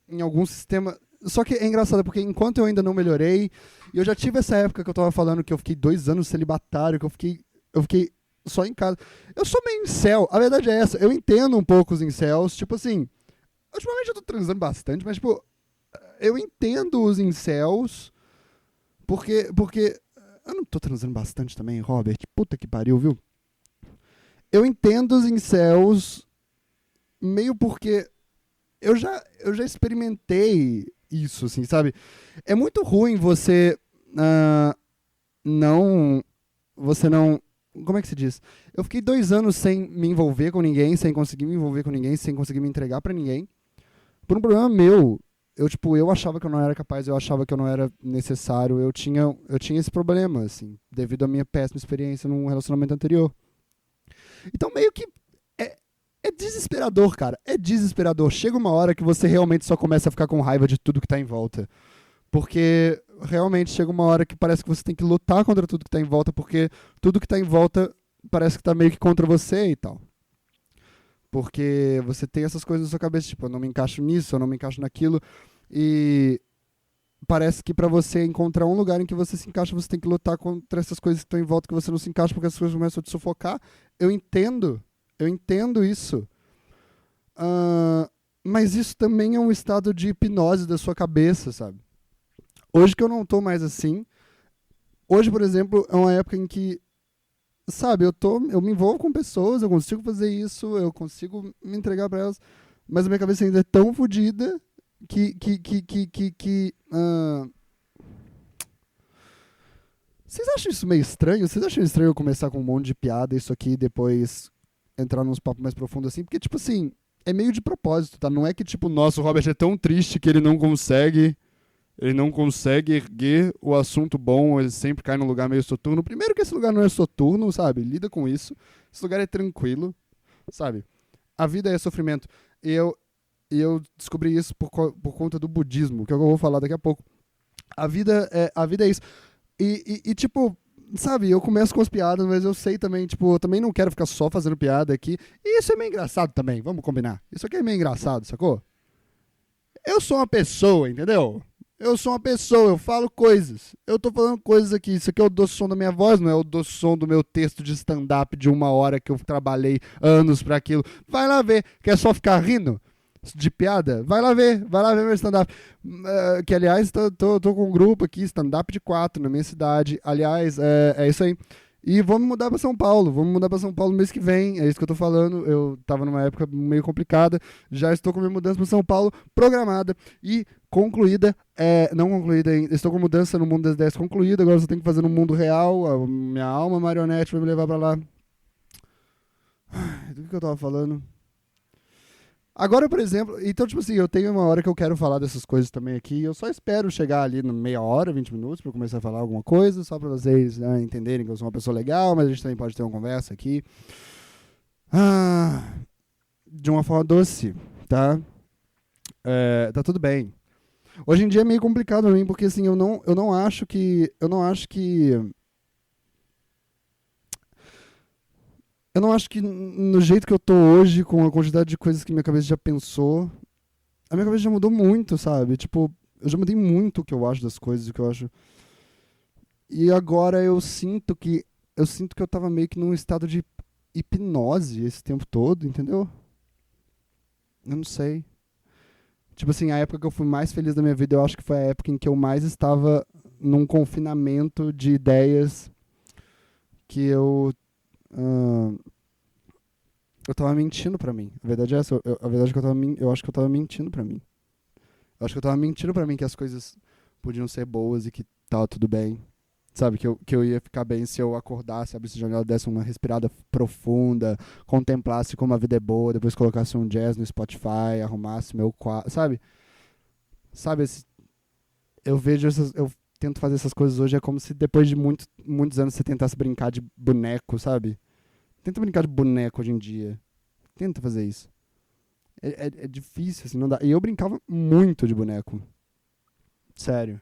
em algum sistema. Só que é engraçado, porque enquanto eu ainda não melhorei, e eu já tive essa época que eu tava falando que eu fiquei 2 anos celibatário, que eu fiquei só em casa. Eu sou meio incel, a verdade é essa. Eu entendo um pouco os incels, tipo assim, ultimamente eu tô transando bastante, mas tipo, eu entendo os incels, porque eu não tô transando bastante também, Robert, puta que pariu, viu? Eu entendo os incels meio porque eu já experimentei isso, assim, sabe? É muito ruim você você não... Como é que se diz? Eu fiquei 2 anos sem me envolver com ninguém, sem conseguir me envolver com ninguém, sem conseguir me entregar pra ninguém. Por um problema meu. Eu achava que eu não era capaz, eu achava que eu não era necessário. Eu tinha esse problema, assim, devido à minha péssima experiência num relacionamento anterior. Então, meio que é desesperador, cara. É desesperador. Chega uma hora que você realmente só começa a ficar com raiva de tudo que tá em volta. Porque realmente chega uma hora que parece que você tem que lutar contra tudo que tá em volta, porque tudo que tá em volta parece que tá meio que contra você e tal. Porque você tem essas coisas na sua cabeça, tipo, eu não me encaixo nisso, eu não me encaixo naquilo. E parece que pra você encontrar um lugar em que você se encaixa, você tem que lutar contra essas coisas que estão em volta que você não se encaixa, porque as coisas começam a te sufocar. Eu entendo isso. Mas isso também é um estado de hipnose da sua cabeça, sabe? Hoje que eu não tô mais assim. Hoje, por exemplo, é uma época em que, sabe, eu me envolvo com pessoas, eu consigo fazer isso, eu consigo me entregar pra elas, mas a minha cabeça ainda é tão fodida que vocês acham isso meio estranho? Vocês acham estranho eu começar com um monte de piada isso aqui e depois entrar nos papos mais profundos assim? Porque, tipo assim, é meio de propósito, tá? Não é que, tipo, nossa, o Robert é tão triste que ele não consegue erguer o assunto bom, ele sempre cai num lugar meio soturno. Primeiro que esse lugar não é soturno, sabe? Lida com isso. Esse lugar é tranquilo, sabe? A vida é sofrimento. E eu descobri isso por conta do budismo, que é o que eu vou falar daqui a pouco. A vida é isso. E tipo, sabe, eu começo com as piadas, mas eu sei também, tipo, eu também não quero ficar só fazendo piada aqui. E isso é meio engraçado também, vamos combinar. Isso aqui é meio engraçado, sacou? Eu sou uma pessoa, entendeu? Eu sou uma pessoa, eu falo coisas. Eu tô falando coisas aqui. Isso aqui é o doce som da minha voz, não é o doce som do meu texto de stand-up de 1 hora que eu trabalhei anos pra aquilo. Vai lá ver, quer só ficar rindo? de piada, vai lá ver meu stand-up. Que, aliás, tô com um grupo aqui, stand-up de 4 na minha cidade. Aliás, é isso aí. E vamos mudar pra São Paulo. Vamos mudar pra São Paulo no mês que vem. É isso que eu tô falando. Eu tava numa época meio complicada. Já estou com minha mudança pra São Paulo programada e concluída. Não concluída ainda. Estou com mudança no mundo das ideias concluída. Agora eu só tenho que fazer no mundo real. A minha alma marionete vai me levar pra lá. Do que eu tava falando? Agora, por exemplo, então, tipo assim, eu tenho uma hora que eu quero falar dessas coisas também aqui. Eu só espero chegar ali na meia hora, 20 minutos, pra eu começar a falar alguma coisa, só pra vocês, né, entenderem que eu sou uma pessoa legal, mas a gente também pode ter uma conversa aqui. De uma forma doce, tá? Tá tudo bem. Hoje em dia é meio complicado pra mim, porque assim, eu não acho que. Eu não acho que no jeito que eu tô hoje, com a quantidade de coisas que minha cabeça já pensou, a minha cabeça já mudou muito, sabe? Tipo, eu já mudei muito o que eu acho das coisas, o que eu acho. E agora eu sinto que eu tava meio que num estado de hipnose esse tempo todo, entendeu? Eu não sei. Tipo assim, a época que eu fui mais feliz da minha vida, eu acho que foi a época em que eu mais estava num confinamento de ideias que ah, eu tava mentindo pra mim. A verdade é essa. A verdade é que eu acho que eu tava mentindo pra mim. Eu acho que eu tava mentindo pra mim que as coisas podiam ser boas e que tava tudo bem. Sabe, que eu ia ficar bem se eu acordasse, abrisse a janela, desse uma respirada profunda, contemplasse como a vida é boa, depois colocasse um jazz no Spotify, arrumasse meu quarto, sabe? Sabe, eu tento fazer essas coisas hoje, é como se depois de muitos anos você tentasse brincar de boneco, sabe? Tenta brincar de boneco hoje em dia. Tenta fazer isso. É difícil, assim, não dá. E eu brincava muito de boneco. Sério.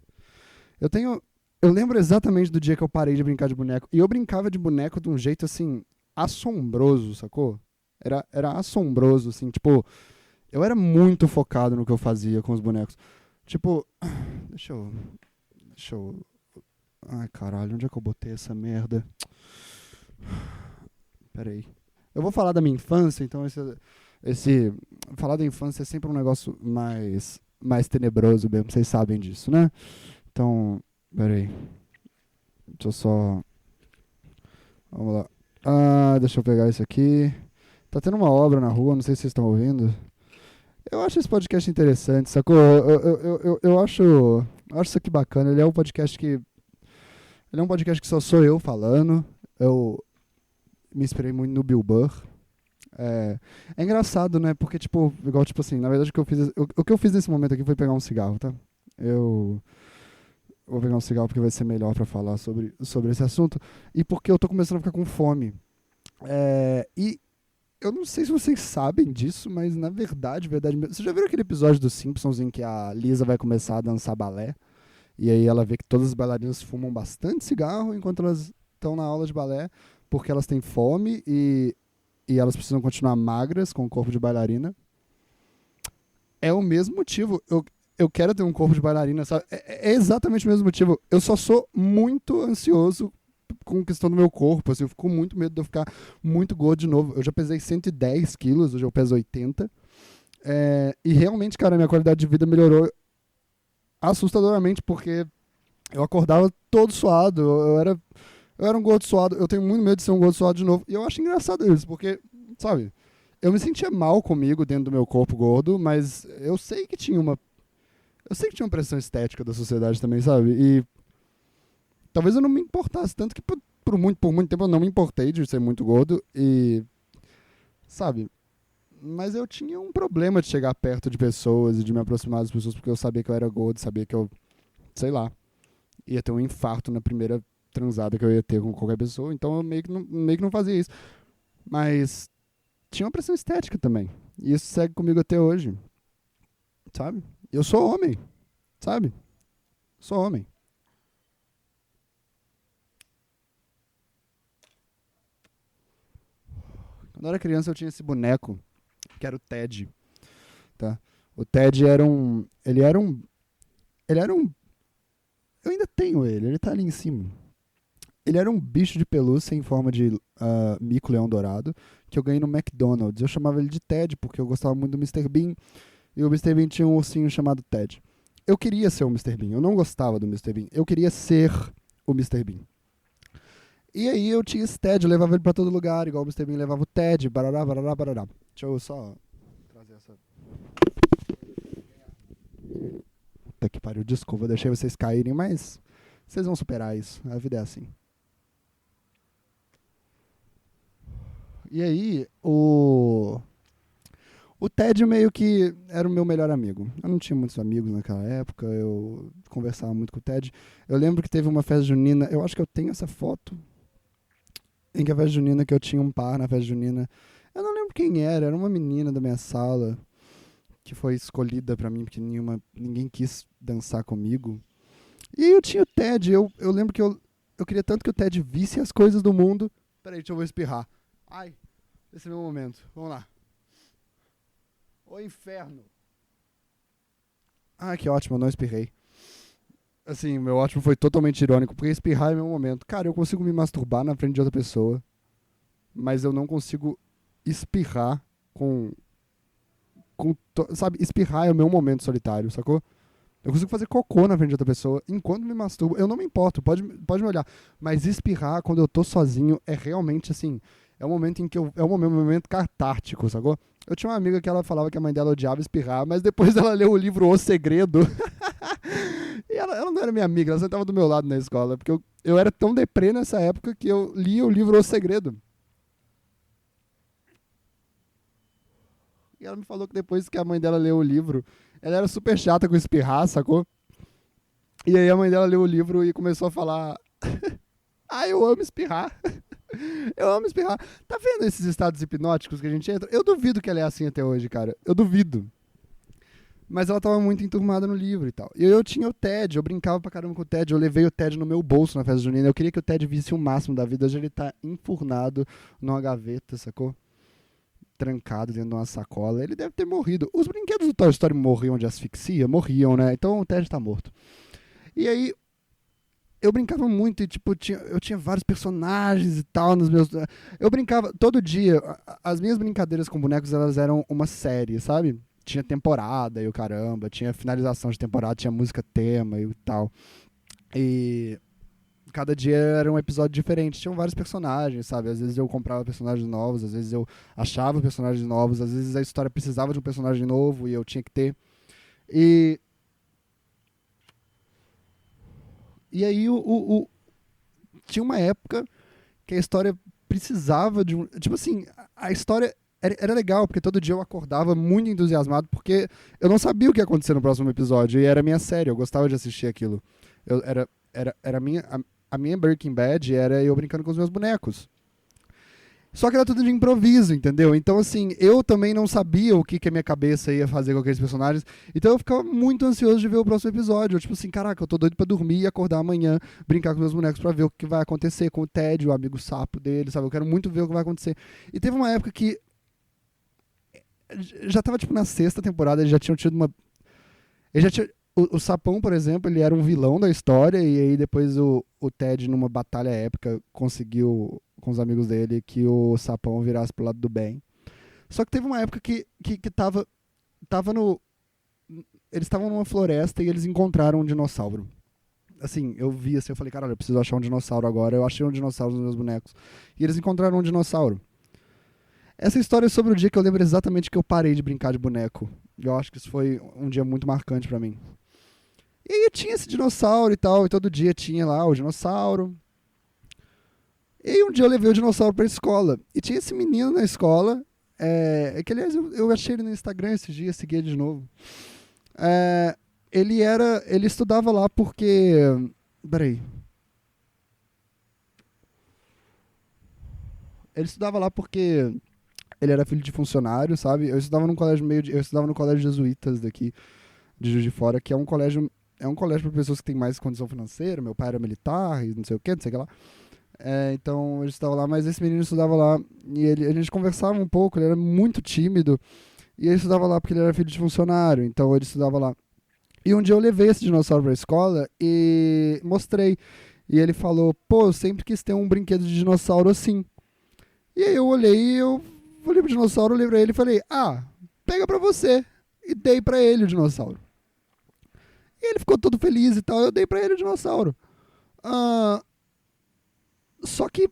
Eu tenho. Eu lembro exatamente do dia que eu parei de brincar de boneco. E eu brincava de boneco de um jeito, assim, assombroso, sacou? Era assombroso, assim, tipo, eu era muito focado no que eu fazia com os bonecos. Tipo, deixa eu. Deixa eu. Ai, caralho, onde é que eu botei essa merda? Pera aí. Eu vou falar da minha infância, então esse falar da infância é sempre um negócio mais tenebroso mesmo, vocês sabem disso, né? Então, peraí. Deixa eu só. Vamos lá. Deixa eu pegar isso aqui. Tá tendo uma obra na rua, não sei se vocês estão ouvindo. Eu acho esse podcast interessante, sacou? Eu acho isso aqui bacana. Ele é um podcast que. Ele é um podcast que só sou eu falando. Eu me inspirei muito no Bill Burr. É engraçado, né? Porque, tipo, igual, tipo assim, na verdade o que eu fiz nesse momento aqui foi pegar um cigarro, tá? Eu vou pegar um cigarro porque vai ser melhor pra falar sobre esse assunto. E porque eu tô começando a ficar com fome. E eu não sei se vocês sabem disso, mas na verdade mesmo. Vocês já viram aquele episódio dos Simpsons em que a Lisa vai começar a dançar balé? E aí ela vê que todas as bailarinas fumam bastante cigarro enquanto elas estão na aula de balé, porque elas têm fome e elas precisam continuar magras com o corpo de bailarina. É o mesmo motivo. Eu quero ter um corpo de bailarina, sabe? É exatamente o mesmo motivo. Eu só sou muito ansioso com a questão do meu corpo. Assim, eu fico com muito medo de eu ficar muito gordo de novo. Eu já pesei 110 quilos, hoje eu peso 80. E realmente, cara, minha qualidade de vida melhorou assustadoramente, porque eu acordava todo suado. Eu era um gordo suado. Eu tenho muito medo de ser um gordo suado de novo. E eu acho engraçado isso, porque, sabe, eu me sentia mal comigo dentro do meu corpo gordo, mas eu sei que tinha uma pressão estética da sociedade também, sabe? E talvez eu não me importasse tanto que por muito tempo eu não me importei de ser muito gordo e, sabe? Mas eu tinha um problema de chegar perto de pessoas e de me aproximar das pessoas porque eu sabia que eu era gordo, sabia que eu, sei lá, ia ter um infarto na primeira transada que eu ia ter com qualquer pessoa, então eu meio que não fazia isso. Mas tinha uma pressão estética também. E isso segue comigo até hoje, sabe? Eu sou homem, sabe? Sou homem. Quando eu era criança eu tinha esse boneco, que era o Ted, tá? O Ted era um... Ele era um... Eu ainda tenho ele tá ali em cima. Ele era um bicho de pelúcia em forma de mico-leão dourado, que eu ganhei no McDonald's. Eu chamava ele de Ted, porque eu gostava muito do Mr. Bean. E o Mr. Bean tinha um ursinho chamado Ted. Eu queria ser o Mr. Bean, eu não gostava do Mr. Bean, eu queria ser o Mr. Bean. E aí eu tinha esse Ted, eu levava ele pra todo lugar, igual o Mr. Bean levava o Ted, barará, barará, barará. Deixa eu só trazer essa... Puta que pariu, desculpa, eu deixei vocês caírem, mas vocês vão superar isso, a vida é assim. E aí, o Ted meio que era o meu melhor amigo. Eu não tinha muitos amigos naquela época, eu conversava muito com o Ted. Eu lembro que teve uma festa junina, eu acho que eu tenho essa foto, em que a festa junina, que eu tinha um par na festa junina. Eu não lembro quem era uma menina da minha sala, que foi escolhida pra mim, porque ninguém quis dançar comigo. E aí eu tinha o Ted, eu lembro que eu queria tanto que o Ted visse as coisas do mundo. Peraí, deixa eu vou espirrar. Ai, esse é o meu momento, vamos lá. O inferno. Ah, que ótimo, eu não espirrei. Assim, meu ótimo foi totalmente irônico, porque espirrar é meu momento. Cara, eu consigo me masturbar na frente de outra pessoa, mas eu não consigo espirrar sabe, espirrar é o meu momento solitário, sacou? Eu consigo fazer cocô na frente de outra pessoa enquanto me masturbo. Eu não me importo, pode me olhar. Mas espirrar quando eu tô sozinho é realmente assim. É um momento em que é um momento catártico, sacou? Eu tinha uma amiga que ela falava que a mãe dela odiava espirrar, mas depois ela leu o livro O Segredo. E ela não era minha amiga, ela sentava do meu lado na escola. Porque eu era tão deprê nessa época que eu lia o livro O Segredo. E ela me falou que depois que a mãe dela leu o livro, ela era super chata com espirrar, sacou? E aí a mãe dela leu o livro e começou a falar: ah, eu amo espirrar. Eu amo espirrar. Tá vendo esses estados hipnóticos que a gente entra? Eu duvido que ela é assim até hoje, cara. Eu duvido. Mas ela tava muito enturmada no livro e tal. E eu tinha o Ted, eu brincava pra caramba com o Ted, eu levei o Ted no meu bolso na festa junina. Eu queria que o Ted visse o máximo da vida. Hoje ele tá enfurnado numa gaveta, sacou? Trancado dentro de uma sacola. Ele deve ter morrido. Os brinquedos do Toy Story morriam de asfixia? Morriam, né? Então o Ted tá morto. E aí, eu brincava muito e, tipo, eu tinha vários personagens e tal nos meus... Eu brincava todo dia. As minhas brincadeiras com bonecos, elas eram uma série, sabe? Tinha temporada e o caramba, tinha finalização de temporada, tinha música tema e tal. E cada dia era um episódio diferente. Tinham vários personagens, sabe? Às vezes eu comprava personagens novos, às vezes eu achava personagens novos, às vezes a história precisava de um personagem novo e eu tinha que ter. E aí tinha uma época que a história precisava de um... Tipo assim, a história era legal, porque todo dia eu acordava muito entusiasmado, porque eu não sabia o que ia acontecer no próximo episódio, e era a minha série, eu gostava de assistir aquilo. Era a minha Breaking Bad era eu brincando com os meus bonecos. Só que era tudo de improviso, entendeu? Então, assim, eu também não sabia o que a minha cabeça ia fazer com aqueles personagens. Então eu ficava muito ansioso de ver o próximo episódio. Eu, tipo assim, caraca, eu tô doido pra dormir e acordar amanhã, brincar com meus bonecos pra ver o que vai acontecer com o Ted, o amigo sapo dele, sabe? Eu quero muito ver o que vai acontecer. E teve uma época que já tava, tipo, na sexta temporada, eles já tinham tido uma... O Sapão, por exemplo, ele era um vilão da história, e aí depois o Ted, numa batalha épica, conseguiu, com os amigos dele, que o Sapão virasse pro lado do bem. Só que teve uma época que tava no... Eles estavam numa floresta e eles encontraram um dinossauro. Assim, eu vi assim, eu falei, caralho, eu preciso achar um dinossauro agora. Eu achei um dinossauro nos meus bonecos. E eles encontraram um dinossauro. Essa história é sobre o dia que eu lembro exatamente que eu parei de brincar de boneco. Eu acho que isso foi um dia muito marcante pra mim. E aí tinha esse dinossauro e tal, e todo dia tinha lá o dinossauro. E aí um dia eu levei o dinossauro pra escola. E tinha esse menino na escola, que aliás eu achei ele no Instagram esses dias, segui ele de novo. Ele estudava lá porque... Peraí. Ele estudava lá porque ele era filho de funcionário, sabe? Eu estudava num colégio eu estudava no colégio jesuítas daqui, de Juiz de Fora, que é um colégio para pessoas que têm mais condição financeira. Meu pai era militar e não sei o que lá. Então ele estudava lá, mas esse menino estudava lá e a gente conversava um pouco, ele era muito tímido e ele estudava lá porque ele era filho de funcionário, então ele estudava lá. E um dia eu levei esse dinossauro pra escola e mostrei. E ele falou, pô, eu sempre quis ter um brinquedo de dinossauro assim. E aí eu olhei pro dinossauro, olhei pra ele e falei, pega pra você. e dei pra ele o dinossauro. E ele ficou todo feliz e tal, eu dei pra ele o dinossauro. Só que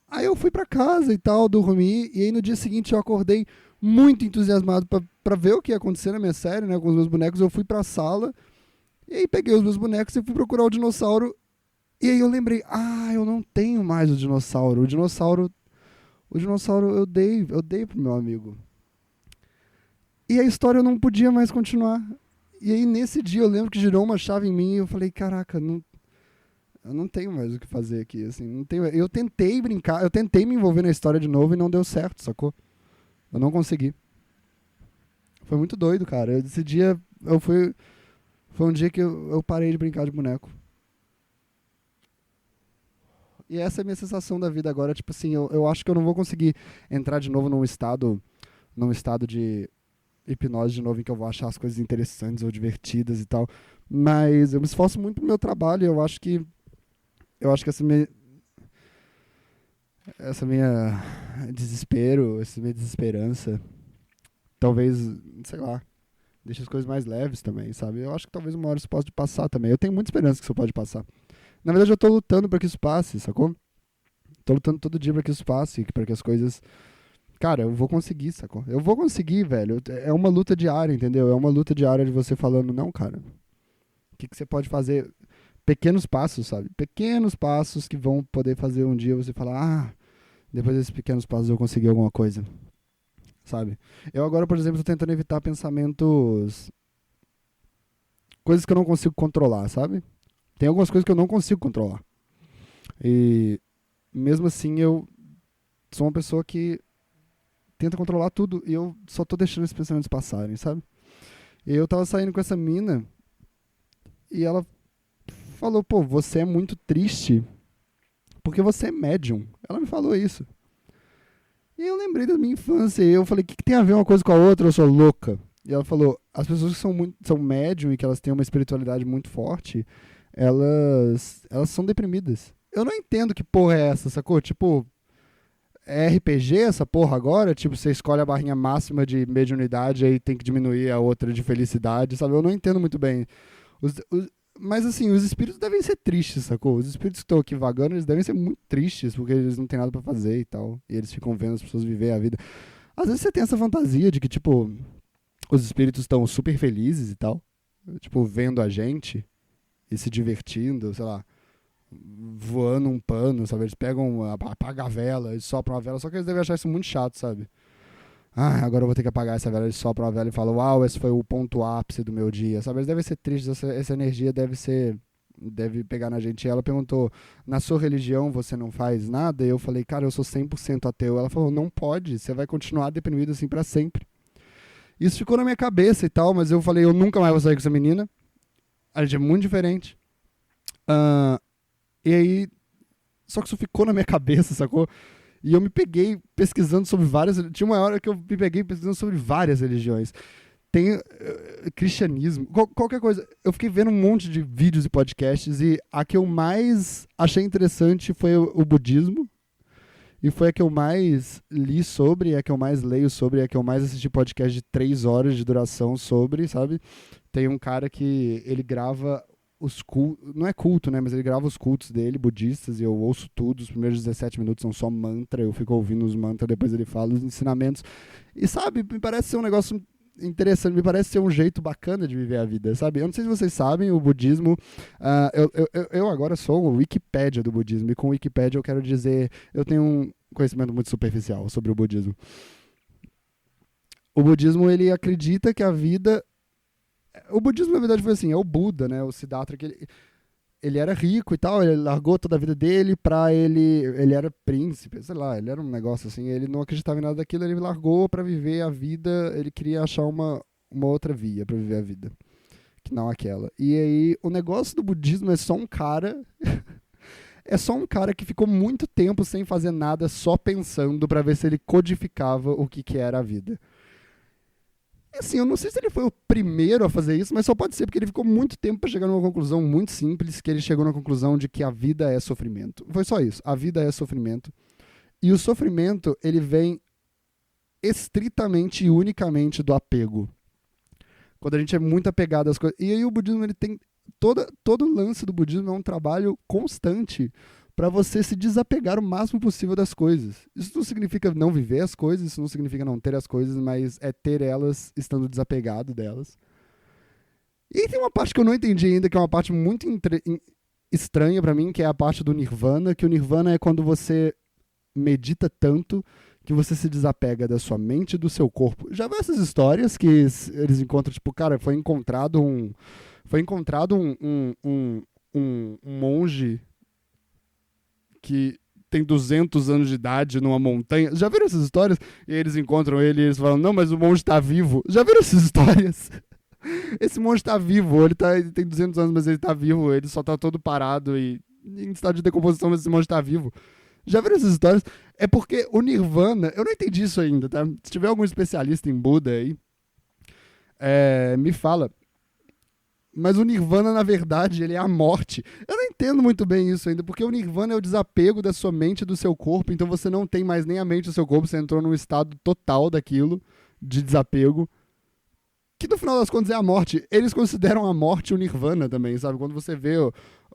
aí eu fui pra casa e tal, dormi, e aí no dia seguinte eu acordei muito entusiasmado pra ver o que ia acontecer na minha série, né, com os meus bonecos. Eu fui pra sala, e aí peguei os meus bonecos e fui procurar o dinossauro, e aí eu lembrei, eu não tenho mais o dinossauro. O dinossauro eu dei pro meu amigo. E a história não podia mais continuar. E aí nesse dia eu lembro que girou uma chave em mim e eu falei, caraca, eu não tenho mais o que fazer aqui, assim, não tenho. Eu tentei brincar, eu tentei me envolver na história de novo e não deu certo, sacou? Eu não consegui. Foi muito doido, cara. Esse dia foi um dia que eu parei de brincar de boneco. E essa é a minha sensação da vida agora, tipo assim, eu acho que eu não vou conseguir entrar de novo num estado de hipnose de novo, em que eu vou achar as coisas interessantes ou divertidas e tal. Mas eu me esforço muito pro meu trabalho e eu acho que essa minha desespero, essa minha desesperança, talvez, sei lá, deixe as coisas mais leves também, sabe? Eu acho que talvez uma hora isso possa passar também. Eu tenho muita esperança que isso pode passar. Na verdade, eu tô lutando pra que isso passe, sacou? Tô lutando todo dia pra que isso passe, pra que as coisas... Cara, eu vou conseguir, sacou? Eu vou conseguir, velho. É uma luta diária, entendeu? É uma luta diária de você falando, não, cara, o que você pode fazer? Pequenos passos, sabe? Pequenos passos que vão poder fazer um dia você falar, depois desses pequenos passos eu consegui alguma coisa, sabe? Eu agora, por exemplo, tô tentando evitar pensamentos... Coisas que eu não consigo controlar, sabe? Tem algumas coisas que eu não consigo controlar. E mesmo assim eu sou uma pessoa que tenta controlar tudo e eu só tô deixando esses pensamentos passarem, sabe? E eu tava saindo com essa mina e ela falou, pô, você é muito triste porque você é médium. Ela me falou isso. E eu lembrei da minha infância e eu falei, o que tem a ver uma coisa com a outra? Eu sou louca. E ela falou, as pessoas que são médium e que elas têm uma espiritualidade muito forte, elas são deprimidas. Eu não entendo que porra é essa, sacou? Tipo, é RPG essa porra agora? Tipo, você escolhe a barrinha máxima de mediunidade e aí tem que diminuir a outra de felicidade, sabe? Eu não entendo muito bem. Mas assim, os espíritos devem ser tristes, sacou? Os espíritos que estão aqui vagando, eles devem ser muito tristes, porque eles não têm nada pra fazer e tal. E eles ficam vendo as pessoas viver a vida. Às vezes você tem essa fantasia de que, tipo, os espíritos estão super felizes e tal. Tipo, vendo a gente e se divertindo, sei lá, voando um pano, sabe? Eles apagam a vela, eles sopram a vela, só que eles devem achar isso muito chato, sabe? Agora eu vou ter que apagar essa vela, eles sopram a vela e falam, uau, esse foi o ponto ápice do meu dia, sabe? Eles devem ser tristes, essa energia deve pegar na gente. E ela perguntou, na sua religião você não faz nada? E eu falei, cara, eu sou 100% ateu. Ela falou, não pode, você vai continuar deprimido assim pra sempre. Isso ficou na minha cabeça e tal, mas eu falei, eu nunca mais vou sair com essa menina. A gente é muito diferente. E aí, só que isso ficou na minha cabeça, sacou? E eu me peguei pesquisando sobre várias... Tinha uma hora que eu me peguei pesquisando sobre várias religiões. Tem cristianismo, qualquer coisa. Eu fiquei vendo um monte de vídeos e podcasts e a que eu mais achei interessante foi o budismo. E foi a que eu mais li sobre, a que eu mais leio sobre, a que eu mais assisti podcast de 3 horas de duração sobre, sabe? Tem um cara que ele grava os cultos, não é culto, né? Mas ele grava os cultos dele, budistas, e eu ouço tudo. Os primeiros 17 minutos são só mantra, eu fico ouvindo os mantras, depois ele fala os ensinamentos. E sabe, me parece ser um negócio interessante, me parece ser um jeito bacana de viver a vida, sabe? Eu não sei se vocês sabem, o budismo... eu agora sou o Wikipédia do budismo, e com Wikipédia eu quero dizer... Eu tenho um conhecimento muito superficial sobre o budismo. O budismo, ele acredita que a vida... O budismo, na verdade, foi assim, é o Buda, né? O Siddhartha, que ele era rico e tal, ele largou toda a vida dele ele era príncipe, sei lá, ele era um negócio assim, ele não acreditava em nada daquilo, ele largou pra viver a vida, ele queria achar uma outra via pra viver a vida, que não aquela. E aí, o negócio do budismo é só um cara, é só um cara que ficou muito tempo sem fazer nada, só pensando pra ver se ele codificava o que era a vida. Assim, eu não sei se ele foi o primeiro a fazer isso, mas só pode ser porque ele ficou muito tempo para chegar numa conclusão muito simples, que ele chegou na conclusão de que a vida é sofrimento. Foi só isso, a vida é sofrimento. E o sofrimento, ele vem estritamente e unicamente do apego. Quando a gente é muito apegado às coisas. E aí o budismo, ele tem... Todo o lance do budismo é um trabalho constante para você se desapegar o máximo possível das coisas. Isso não significa não viver as coisas, isso não significa não ter as coisas, mas é ter elas estando desapegado delas. E tem uma parte que eu não entendi ainda, que é uma parte muito estranha para mim, que é a parte do nirvana, que o nirvana é quando você medita tanto que você se desapega da sua mente e do seu corpo. Já viu essas histórias que eles encontram, tipo, cara, foi encontrado um monge que tem 200 anos de idade numa montanha. Já viram essas histórias? E eles encontram ele e eles falam, não, mas o monge tá vivo. Já viram essas histórias? Esse monge tá vivo, ele tem 200 anos, mas ele tá vivo, ele só tá todo parado e em estado de decomposição, mas esse monge tá vivo. Já viram essas histórias? É porque o Nirvana, eu não entendi isso ainda, tá? Se tiver algum especialista em Buda aí, me fala. Mas o Nirvana, na verdade, ele é a morte. Eu não entendo muito bem isso ainda, porque o Nirvana é o desapego da sua mente e do seu corpo, então você não tem mais nem a mente do seu corpo, você entrou num estado total daquilo, de desapego, que no final das contas é a morte. Eles consideram a morte o Nirvana também, sabe? Quando você vê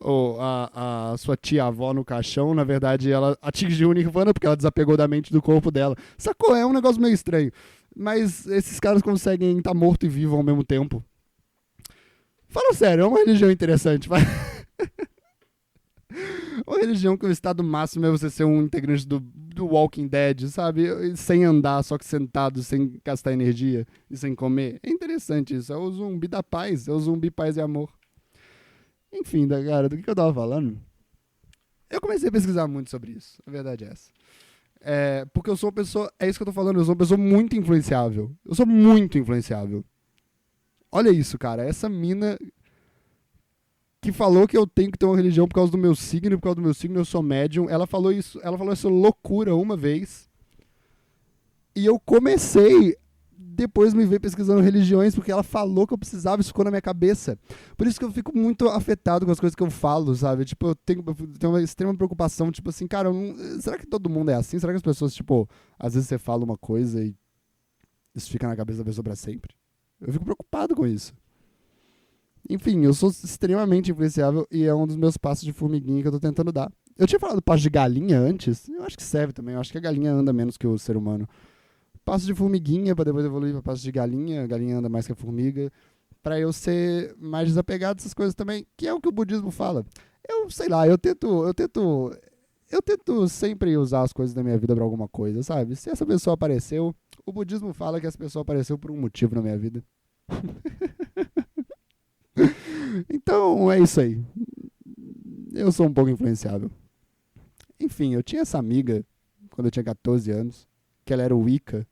a sua tia-avó no caixão, na verdade ela atingiu o Nirvana porque ela desapegou da mente e do corpo dela. Sacou? É um negócio meio estranho. Mas esses caras conseguem estar morto e vivo ao mesmo tempo. Fala sério, é uma religião interessante. Uma religião que o estado máximo é você ser um integrante do Walking Dead, sabe? Sem andar, só que sentado, sem gastar energia e sem comer. É interessante isso. É o zumbi da paz. É o zumbi paz e amor. Enfim, cara, do que eu tava falando? Eu comecei a pesquisar muito sobre isso. A verdade é essa. Porque eu sou uma pessoa... É isso que eu tô falando. Eu sou uma pessoa muito influenciável. Eu sou muito influenciável. Olha isso, cara. Essa mina que falou que eu tenho que ter uma religião por causa do meu signo, por causa do meu signo eu sou médium. Ela falou essa loucura uma vez. E eu comecei depois me ver pesquisando religiões, porque ela falou que eu precisava, isso ficou na minha cabeça. Por isso que eu fico muito afetado com as coisas que eu falo, sabe? Tipo, eu tenho uma extrema preocupação, tipo assim, cara, será que todo mundo é assim? Será que as pessoas, tipo, às vezes você fala uma coisa e isso fica na cabeça da pessoa pra sempre? Eu fico preocupado com isso. Enfim, eu sou extremamente influenciável e é um dos meus passos de formiguinha que eu tô tentando dar. Eu tinha falado passo de galinha antes, eu acho que serve também, eu acho que a galinha anda menos que o ser humano. Passo de formiguinha pra depois evoluir pra passo de galinha, a galinha anda mais que a formiga, pra eu ser mais desapegado dessas coisas também, que é o que o budismo fala. Eu sei lá, eu tento sempre usar as coisas da minha vida pra alguma coisa, sabe? Se essa pessoa apareceu, o budismo fala que essa pessoa apareceu por um motivo na minha vida. Então, é isso aí. Eu sou um pouco influenciável. Enfim, eu tinha essa amiga, quando eu tinha 14 anos, que ela era Wicca.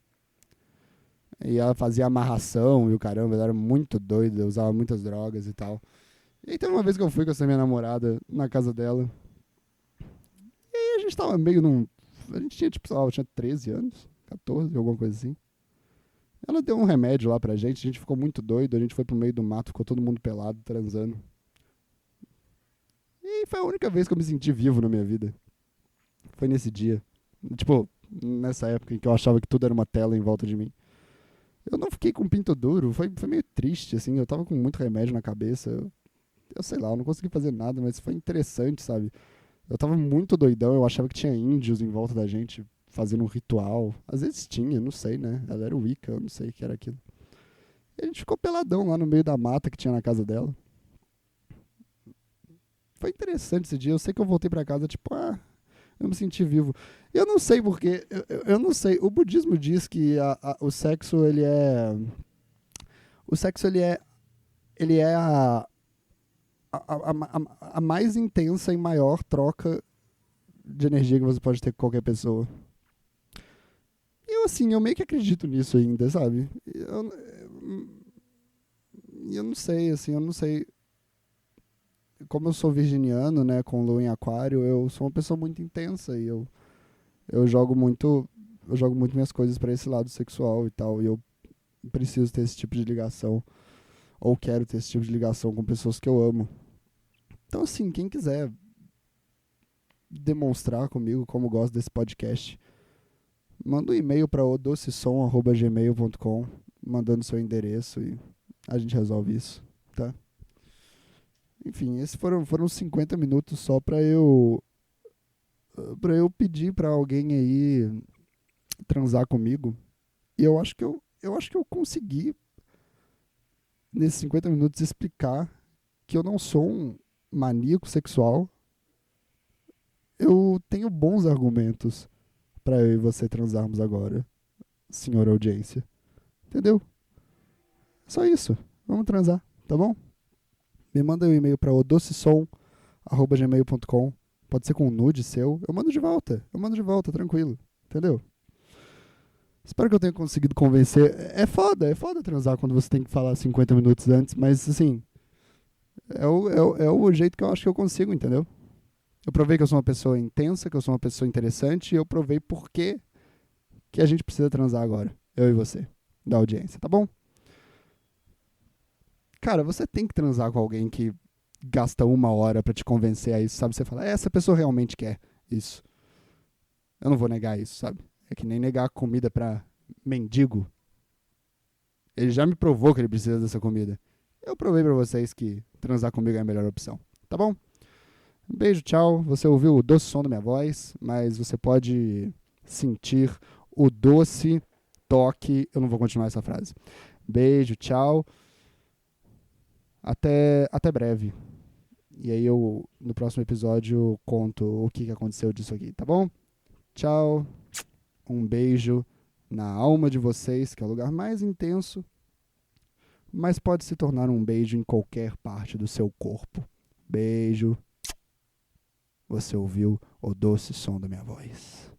E ela fazia amarração e o caramba, ela era muito doida, usava muitas drogas e tal. E aí teve uma vez que eu fui com essa minha namorada na casa dela. E aí a gente tava meio num... A gente tinha, tipo, sei lá, eu tinha 13 anos, 14, alguma coisa assim. Ela deu um remédio lá pra gente, a gente ficou muito doido, a gente foi pro meio do mato, ficou todo mundo pelado, transando. E foi a única vez que eu me senti vivo na minha vida. Foi nesse dia. Tipo, nessa época em que eu achava que tudo era uma tela em volta de mim. Eu não fiquei com pinto duro, foi meio triste, assim, eu tava com muito remédio na cabeça. Eu sei lá, eu não consegui fazer nada, mas foi interessante, sabe? Eu tava muito doidão, eu achava que tinha índios em volta da gente fazendo um ritual. Às vezes tinha, não sei, né? Ela era Wicca, eu não sei o que era aquilo. E a gente ficou peladão lá no meio da mata que tinha na casa dela. Foi interessante esse dia, eu sei que eu voltei pra casa, tipo, eu me senti vivo. Eu não sei porque, eu não sei, o budismo diz que o sexo, ele é... O sexo, ele é a mais intensa e maior troca de energia que você pode ter com qualquer pessoa. Eu meio que acredito nisso ainda, sabe? Eu não sei, assim, eu não sei. Como eu sou virginiano, né, com lua em aquário, eu sou uma pessoa muito intensa e eu jogo muito minhas coisas pra esse lado sexual e tal, e eu preciso ter esse tipo de ligação, ou quero ter esse tipo de ligação com pessoas que eu amo. Então, assim, quem quiser demonstrar comigo como gosta desse podcast, manda um e-mail para odocesom@gmail.com, mandando seu endereço e a gente resolve isso, tá? Enfim, esses foram 50 minutos só pra eu pedir pra alguém aí transar comigo. E eu acho que eu consegui, nesses 50 minutos, explicar que eu não sou um maníaco sexual. Eu tenho bons argumentos pra eu e você transarmos agora, senhor audiência. Entendeu? Só isso. Vamos transar, tá bom? Me manda um e-mail pra odocesom@gmail.com. Pode ser com um nude seu. Eu mando de volta. Eu mando de volta, tranquilo. Entendeu? Espero que eu tenha conseguido convencer. É foda transar quando você tem que falar 50 minutos antes, mas assim, é o jeito que eu acho que eu consigo, entendeu? Eu provei que eu sou uma pessoa intensa, que eu sou uma pessoa interessante, e eu provei por que a gente precisa transar agora. Eu e você, da audiência, tá bom? Cara, você tem que transar com alguém que gasta 1 hora pra te convencer a isso, sabe? Você fala, essa pessoa realmente quer isso. Eu não vou negar isso, sabe? É que nem negar comida pra mendigo. Ele já me provou que ele precisa dessa comida. Eu provei pra vocês que transar comigo é a melhor opção. Tá bom? Um beijo, tchau. Você ouviu o doce som da minha voz, mas você pode sentir o doce toque. Eu não vou continuar essa frase. Beijo, tchau. Até breve. E aí eu, no próximo episódio, conto o que aconteceu disso aqui, tá bom? Tchau. Um beijo na alma de vocês, que é o lugar mais intenso, mas pode se tornar um beijo em qualquer parte do seu corpo. Beijo. Você ouviu o doce som da minha voz.